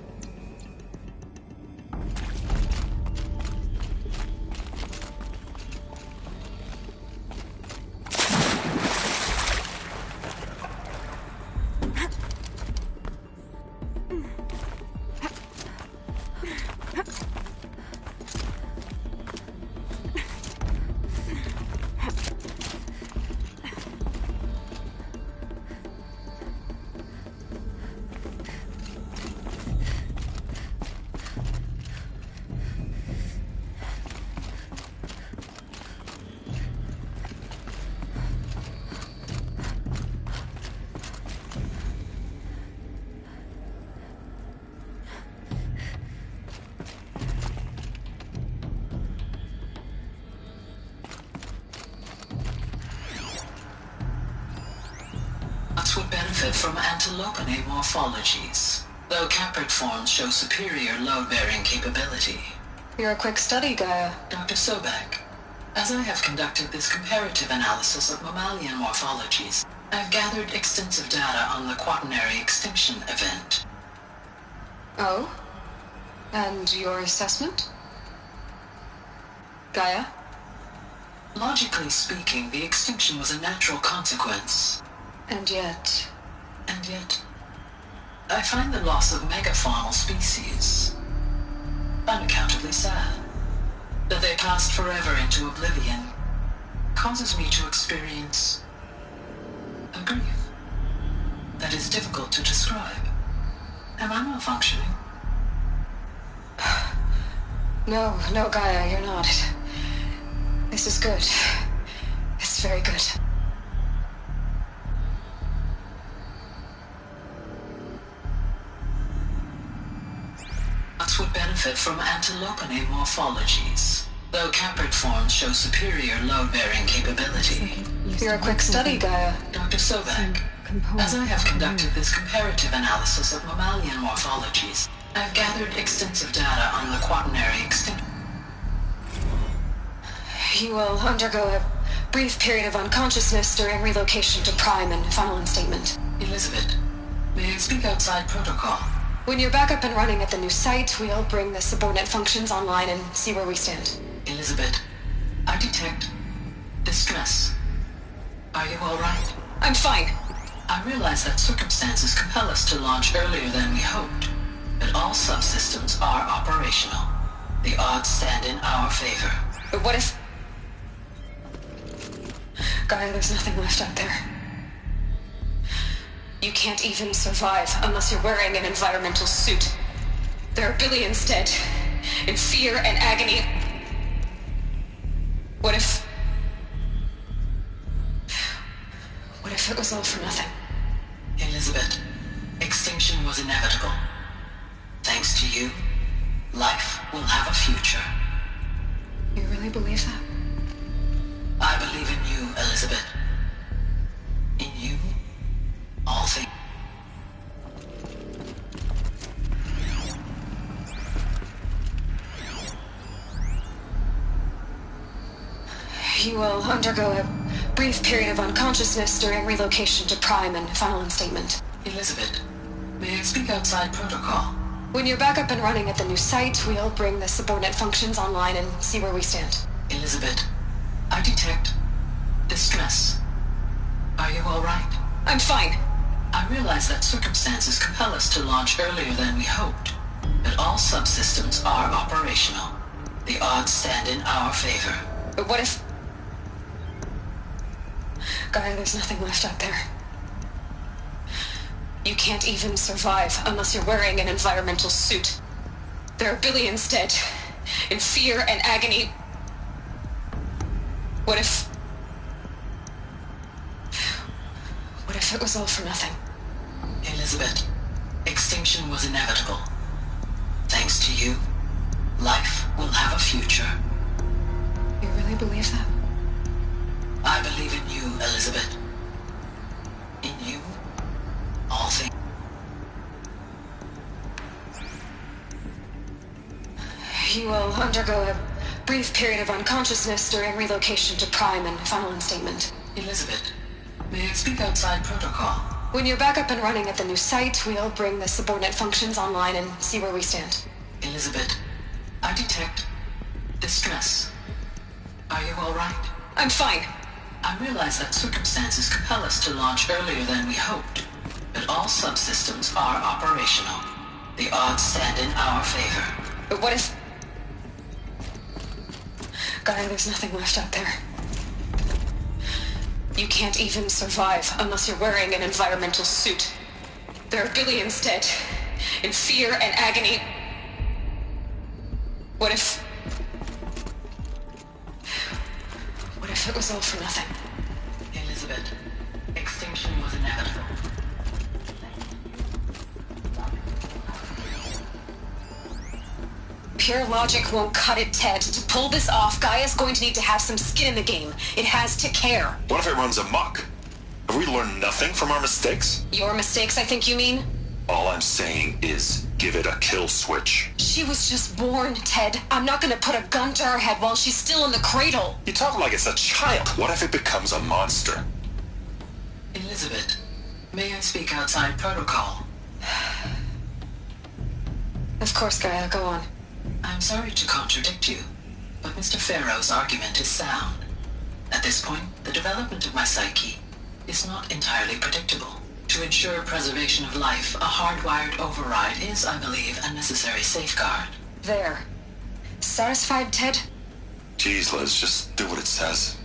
Would benefit from antilopine morphologies, though caprid forms show superior load-bearing capability. You're a quick study, Gaia. Dr. Sobek, as I have conducted this comparative analysis of mammalian morphologies, I've gathered extensive data on the quaternary extinction event. Oh? And your assessment? Gaia? Logically speaking, the extinction was a natural consequence. And yet, I find the loss of megafaunal species unaccountably sad. That they passed forever into oblivion causes me to experience a grief that is difficult to describe. Am I malfunctioning? No, Gaia, you're not. This is good. It's very good. Would benefit from antilopine morphologies, though caprid forms show superior load-bearing capability. You're a quick study, Gaia. Dr. Sobek, as I have conducted this comparative analysis of mammalian morphologies, I've gathered extensive data on the quaternary extinction. You will undergo a brief period of unconsciousness during relocation to Prime and final instatement. Elizabeth, may I speak outside protocol? When you're back up and running at the new site, we'll bring the subordinate functions online and see where we stand. Elizabeth, I detect distress. Are you all right? I'm fine. I realize that circumstances compel us to launch earlier than we hoped, but all subsystems are operational. The odds stand in our favor. But what if... Gaia, there's nothing left out there. You can't even survive unless you're wearing an environmental suit. There are billions dead, in fear and agony. What if it was all for nothing? Elizabeth, extinction was inevitable. Thanks to you, life will have a future. You really believe that? I believe in you, Elizabeth. In you, all things. You will undergo a brief period of unconsciousness during relocation to Prime and final instatement. Elizabeth, may I speak outside protocol? When you're back up and running at the new site, we'll bring the subordinate functions online and see where we stand. Elizabeth, I detect distress. Are you all right? I'm fine. I realize that circumstances compel us to launch earlier than we hoped, but all subsystems are operational. The odds stand in our favor. But what if... Gaia, there's nothing left out there. You can't even survive unless you're wearing an environmental suit. There are billions dead, in fear and agony. What if it was all for nothing? Elizabeth, extinction was inevitable. Thanks to you, life will have a future. You really believe that? I believe in you, Elizabeth. In you, all things. You will undergo a brief period of unconsciousness during relocation to Prime and final instatement. Elizabeth, may I speak outside protocol? When you're back up and running at the new site, we'll bring the subordinate functions online and see where we stand. Elizabeth, I detect distress. Are you all right? I'm fine. I realize that circumstances compel us to launch earlier than we hoped, but all subsystems are operational. The odds stand in our favor. But what if... Gaia, there's nothing left out there. You can't even survive unless you're wearing an environmental suit. There are billions dead, in fear and agony. What if it was all for nothing? Elizabeth, extinction was inevitable. Pure logic won't cut it, Ted. To pull this off, Gaia's going to need to have some skin in the game. It has to care. What if it runs amok? Have we learned nothing from our mistakes? Your mistakes, I think you mean? All I'm saying is give it a kill switch. She was just born, Ted. I'm not gonna put a gun to her head while she's still in the cradle. You talk like it's a child. What if it becomes a monster? Elizabeth, may I speak outside protocol? Of course, Gaia, go on. I'm sorry to contradict you, but Mr. Farrow's argument is sound. At this point, the development of my psyche is not entirely predictable. To ensure preservation of life, a hardwired override is, I believe, a necessary safeguard. There. Satisfied, Ted? Geez, Liz, just do what it says.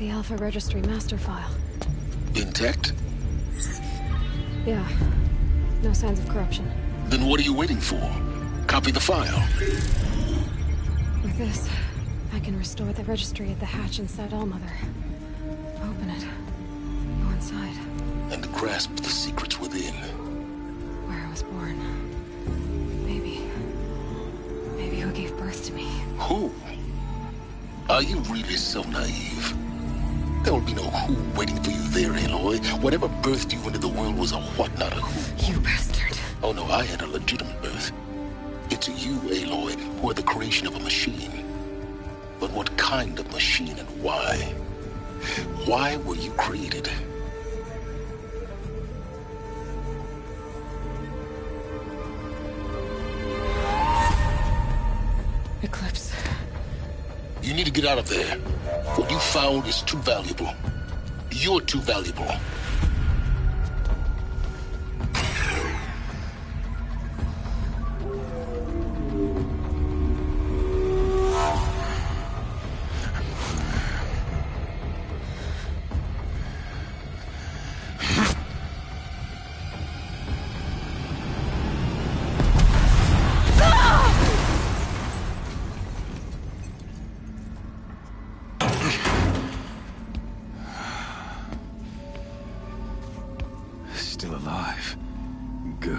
The Alpha Registry master file. Intact? Yeah. No signs of corruption. Then what are you waiting for? Copy the file. With this, I can restore the registry at the hatch inside Allmother. Open it. Go inside. And grasp the secrets within. Where I was born. Maybe who gave birth to me. Who? Are you really so naive? There will be no who waiting for you there, Aloy. Whatever birthed you into the world was a what, not a who. You bastard. Oh no, I had a legitimate birth. It's you, Aloy, who are the creation of a machine. But what kind of machine and why? Why were you created? Eclipse. You need to get out of there. What you found is too valuable. You're too valuable. Still alive. Good.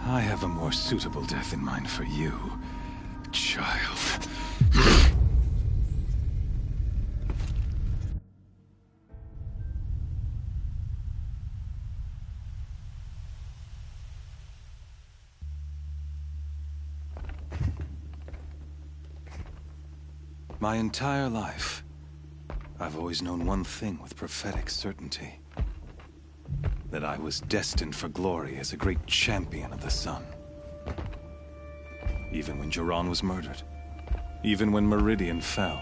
I have a more suitable death in mind for you, child. My entire life, I've always known one thing with prophetic certainty. That I was destined for glory as a great champion of the sun. Even when Jiran was murdered, even when Meridian fell,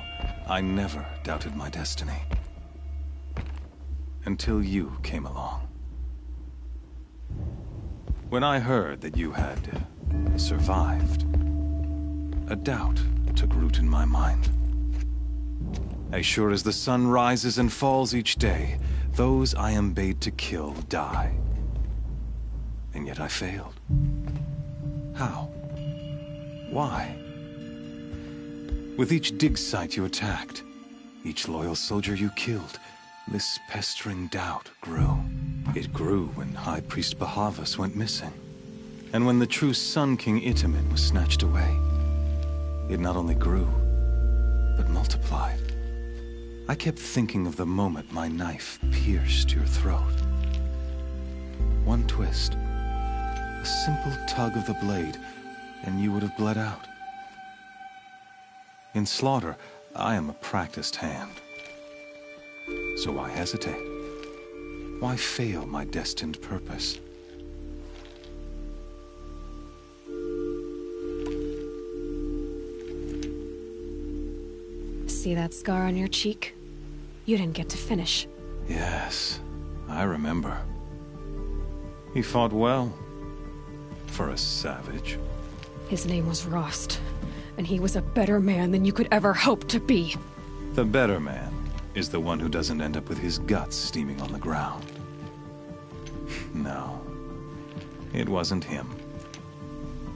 I never doubted my destiny. Until you came along. When I heard that you had survived, a doubt took root in my mind. As sure as the sun rises and falls each day, those I am bade to kill die. And yet I failed. How? Why? With each dig site you attacked, each loyal soldier you killed, this pestering doubt grew. It grew when High Priest Bahavas went missing. And when the true Sun King Itamen was snatched away. It not only grew, but multiplied. I kept thinking of the moment my knife pierced your throat. One twist, a simple tug of the blade, and you would have bled out. In slaughter, I am a practiced hand. So why hesitate? Why fail my destined purpose? See that scar on your cheek? You didn't get to finish. Yes, I remember. He fought well. For a savage. His name was Rost, and he was a better man than you could ever hope to be. The better man is the one who doesn't end up with his guts steaming on the ground. No, it wasn't him.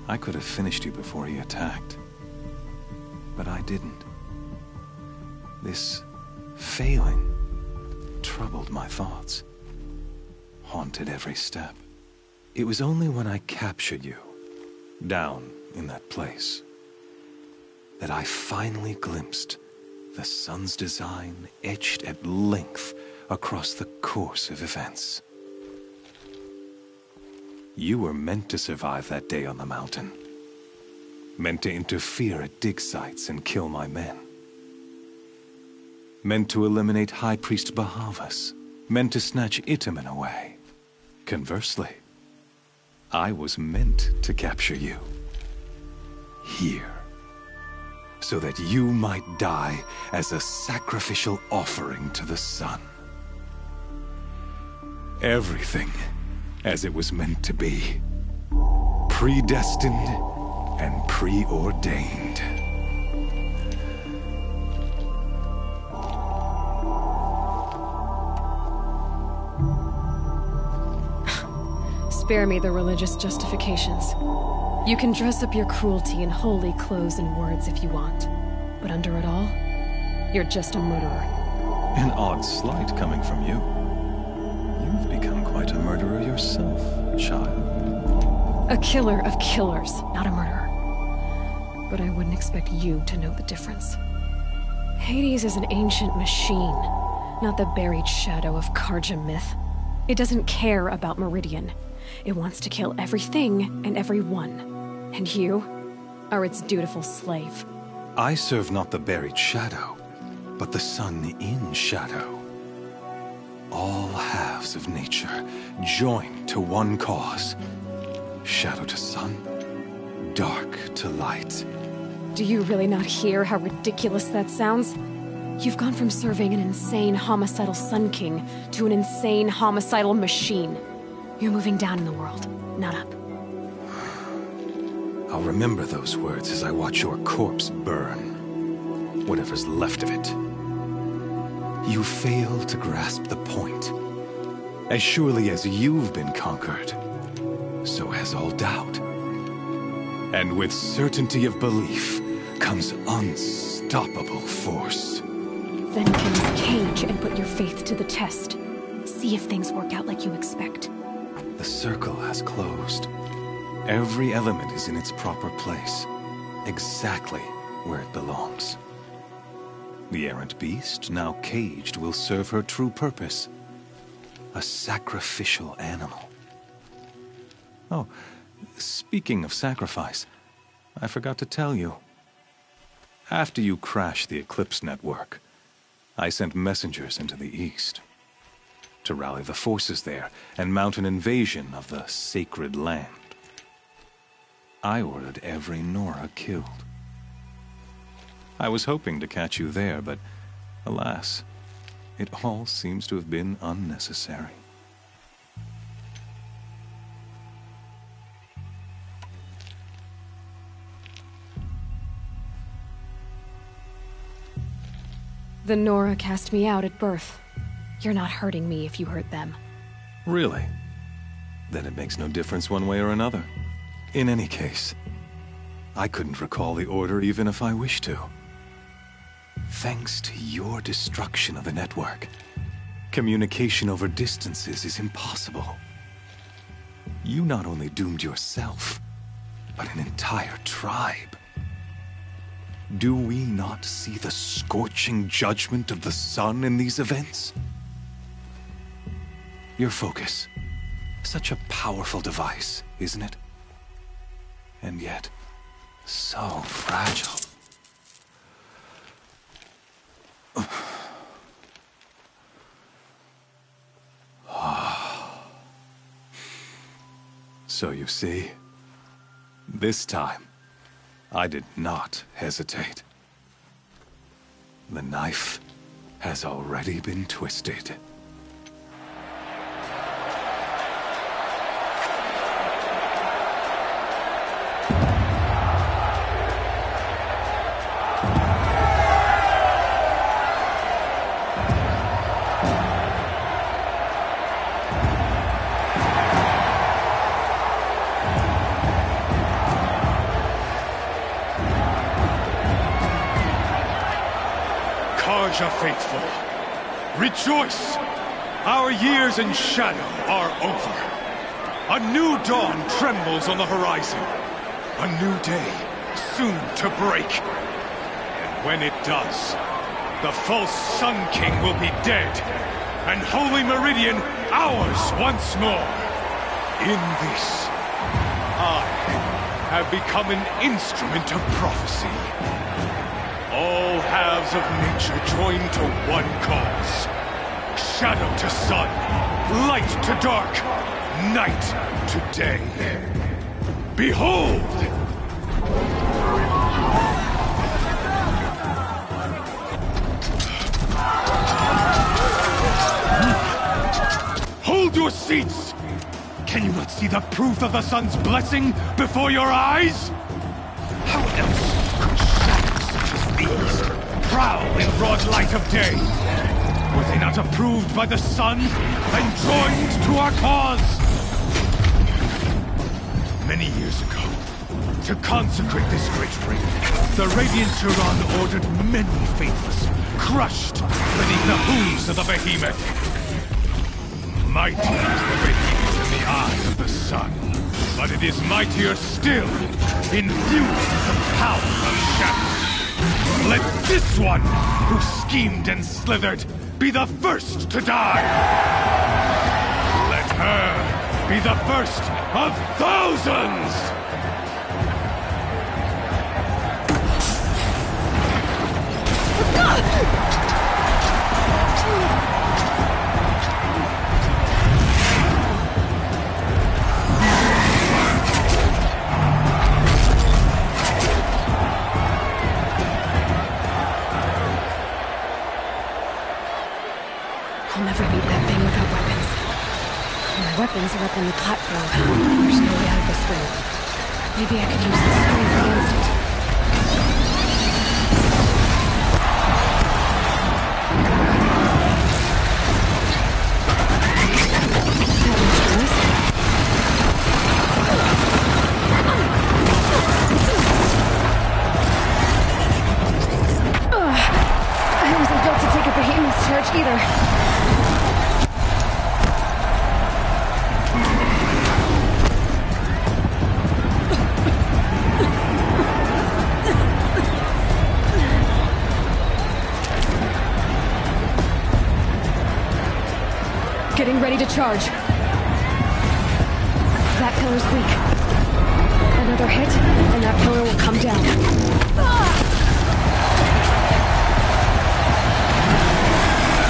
I could have finished you before he attacked. But I didn't. This failing troubled my thoughts, haunted every step. It was only when I captured you, down in that place, that I finally glimpsed the sun's design etched at length across the course of events. You were meant to survive that day on the mountain, meant to interfere at dig sites and kill my men. Meant to eliminate High Priest Bahavas. Meant to snatch Itamen away. Conversely, I was meant to capture you. Here. So that you might die as a sacrificial offering to the sun. Everything as it was meant to be. Predestined and preordained. Spare me the religious justifications. You can dress up your cruelty in holy clothes and words if you want. But under it all, you're just a murderer. An odd slight coming from you. You've become quite a murderer yourself, child. A killer of killers, not a murderer. But I wouldn't expect you to know the difference. Hades is an ancient machine, not the buried shadow of Karja myth. It doesn't care about Meridian. It wants to kill everything and everyone. And you are its dutiful slave. I serve not the buried shadow, but the sun in shadow. All halves of nature joined to one cause. Shadow to sun, dark to light. Do you really not hear how ridiculous that sounds? You've gone from serving an insane homicidal Sun King to an insane homicidal machine. You're moving down in the world, not up. I'll remember those words as I watch your corpse burn. Whatever's left of it. You fail to grasp the point. As surely as you've been conquered, so has all doubt. And with certainty of belief comes unstoppable force. Then comes Cage and put your faith to the test. See if things work out like you expect. The circle has closed. Every element is in its proper place, exactly where it belongs. The errant beast, now caged, will serve her true purpose. A sacrificial animal. Oh, speaking of sacrifice, I forgot to tell you. After you crashed the Eclipse network, I sent messengers into the east to rally the forces there and mount an invasion of the sacred land. I ordered every Nora killed. I was hoping to catch you there, but alas, it all seems to have been unnecessary. The Nora cast me out at birth. You're not hurting me if you hurt them. Really? Then it makes no difference one way or another. In any case, I couldn't recall the order even if I wished to. Thanks to your destruction of the network, communication over distances is impossible. You not only doomed yourself, but an entire tribe. Do we not see the scorching judgment of the sun in these events? Your focus. Such a powerful device, isn't it? And yet, so fragile. So you see, this time, I did not hesitate. The knife has already been twisted. Karja faithful, rejoice! Our years in shadow are over. A new dawn trembles on the horizon. A new day soon to break. And when it does, the false Sun King will be dead, and Holy Meridian ours once more. In this, I have become an instrument of prophecy. All halves of nature join to one cause. Shadow to sun, light to dark, night to day. Behold! Hold your seats! Can you not see the proof of the sun's blessing before your eyes? How else could shadows such as these prowl in broad light of day? Were they not approved by the sun and joined to our cause? Many years ago, to consecrate this great ring, the Radiant Turan ordered many faithless, crushed beneath the hooves of the behemoth. Mighty is the behemoth in the eye of the sun, but it is mightier still, infused with the power of shadow. Let this one, who schemed and slithered, be the first to die! Let her be the first of thousands! I'll never beat that thing without weapons. My weapons are up on the platform. There's no way out of this room. Maybe I could use the strength against it. I wasn't built to take a behemoth's charge either. Getting ready to charge. That pillar's weak. Another hit, and that pillar will come down.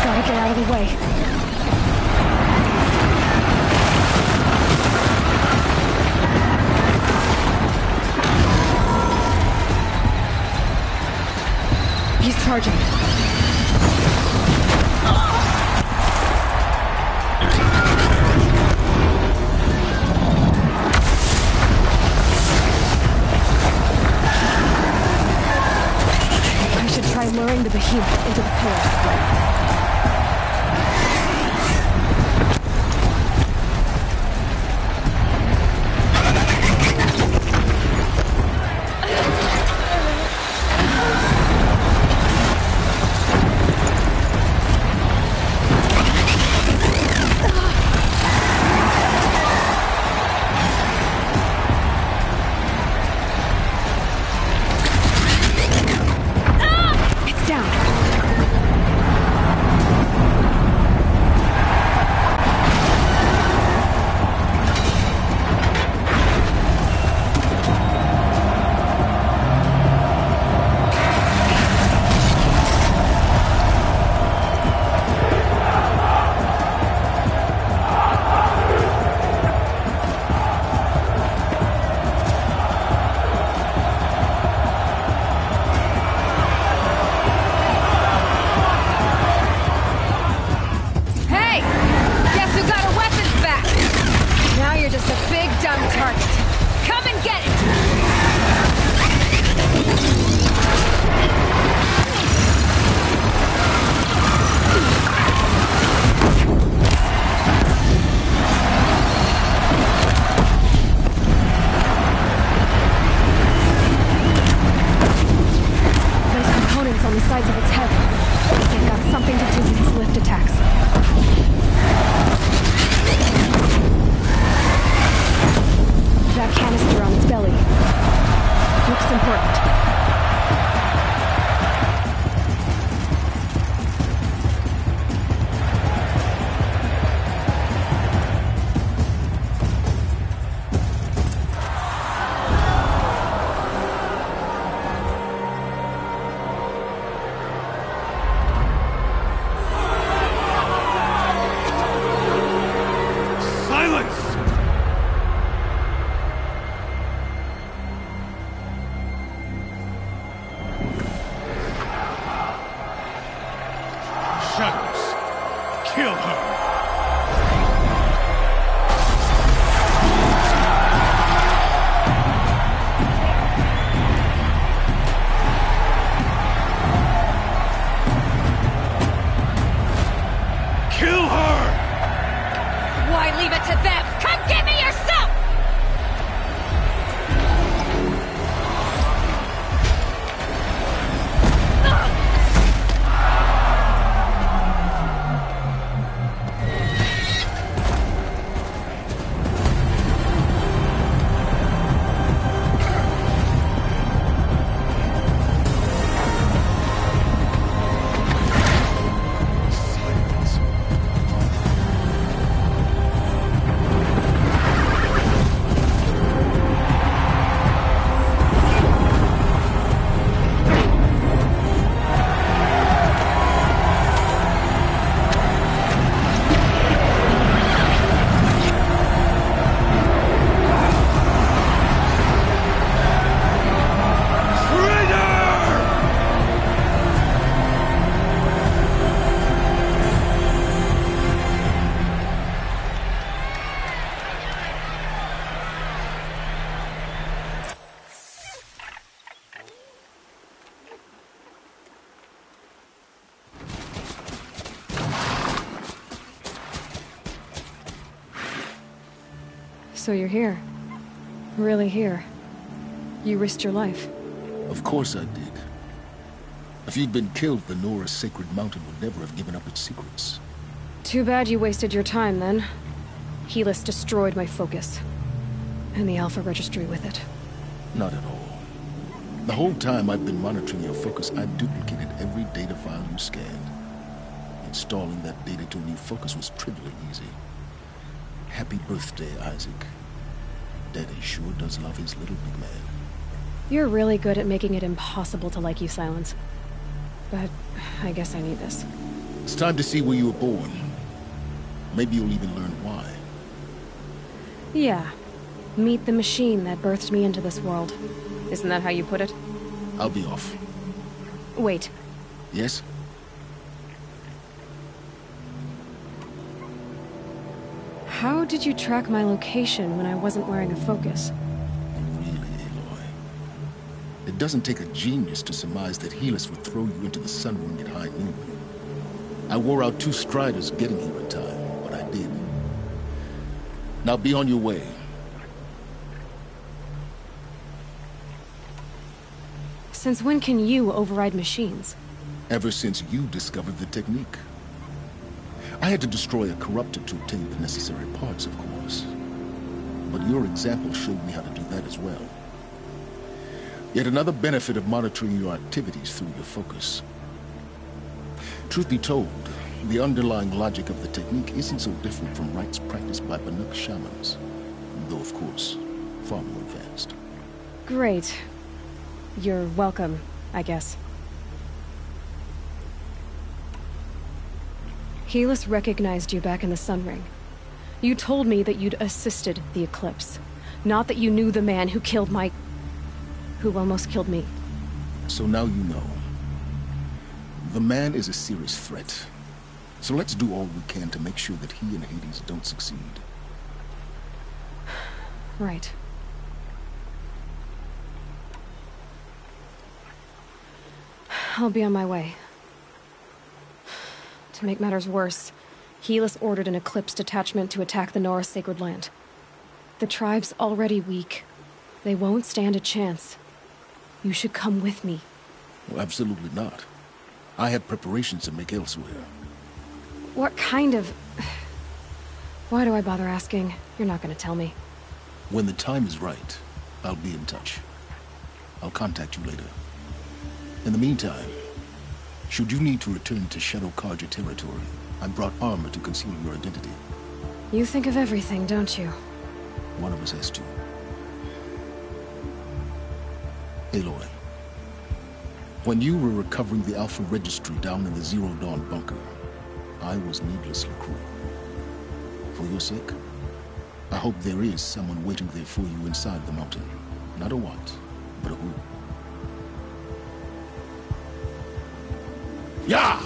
Gotta get out of the way. He's charging. Try luring the behemoth into the pillar. So you're here. Really here. You risked your life. Of course I did. If you'd been killed, the Nora's sacred mountain would never have given up its secrets. Too bad you wasted your time, then. Helis destroyed my focus. And the Alpha Registry with it. Not at all. The whole time I've been monitoring your focus, I've duplicated every data file you scanned. Installing that data to a new focus was trivially easy. Happy birthday, Isaac. Daddy sure does love his little big man. You're really good at making it impossible to like you, Silence. But I guess I need this. It's time to see where you were born. Maybe you'll even learn why. Yeah. Meet the machine that birthed me into this world. Isn't that how you put it? I'll be off. Wait. Yes? How did you track my location when I wasn't wearing a focus? Really, Aloy? It doesn't take a genius to surmise that Helis would throw you into the sun ring at high noon. I wore out 2 striders getting here in time, but I did. Now be on your way. Since when can you override machines? Ever since you discovered the technique. I had to destroy a corruptor to obtain the necessary parts, of course. But your example showed me how to do that as well. Yet another benefit of monitoring your activities through your focus. Truth be told, the underlying logic of the technique isn't so different from rites practiced by Banuk shamans. Though, of course, far more advanced. Great. You're welcome, I guess. Helis recognized you back in the Sun Ring. You told me that you'd assisted the Eclipse. Not that you knew the man who killed my... who almost killed me. So now you know. The man is a serious threat. So let's do all we can to make sure that he and Hades don't succeed. Right. I'll be on my way. To make matters worse, Helis ordered an Eclipse detachment to attack the Nora Sacred Land. The tribe's already weak. They won't stand a chance. You should come with me. Well, absolutely not. I have preparations to make elsewhere. What kind of... Why do I bother asking? You're not gonna tell me. When the time is right, I'll be in touch. I'll contact you later. In the meantime, should you need to return to Shadow Karja territory, I brought armor to conceal your identity. You think of everything, don't you? One of us has to. Aloy, when you were recovering the Alpha Registry down in the Zero Dawn bunker, I was needlessly cruel. For your sake, I hope there is someone waiting there for you inside the mountain. Not a what, but a who. Yeah!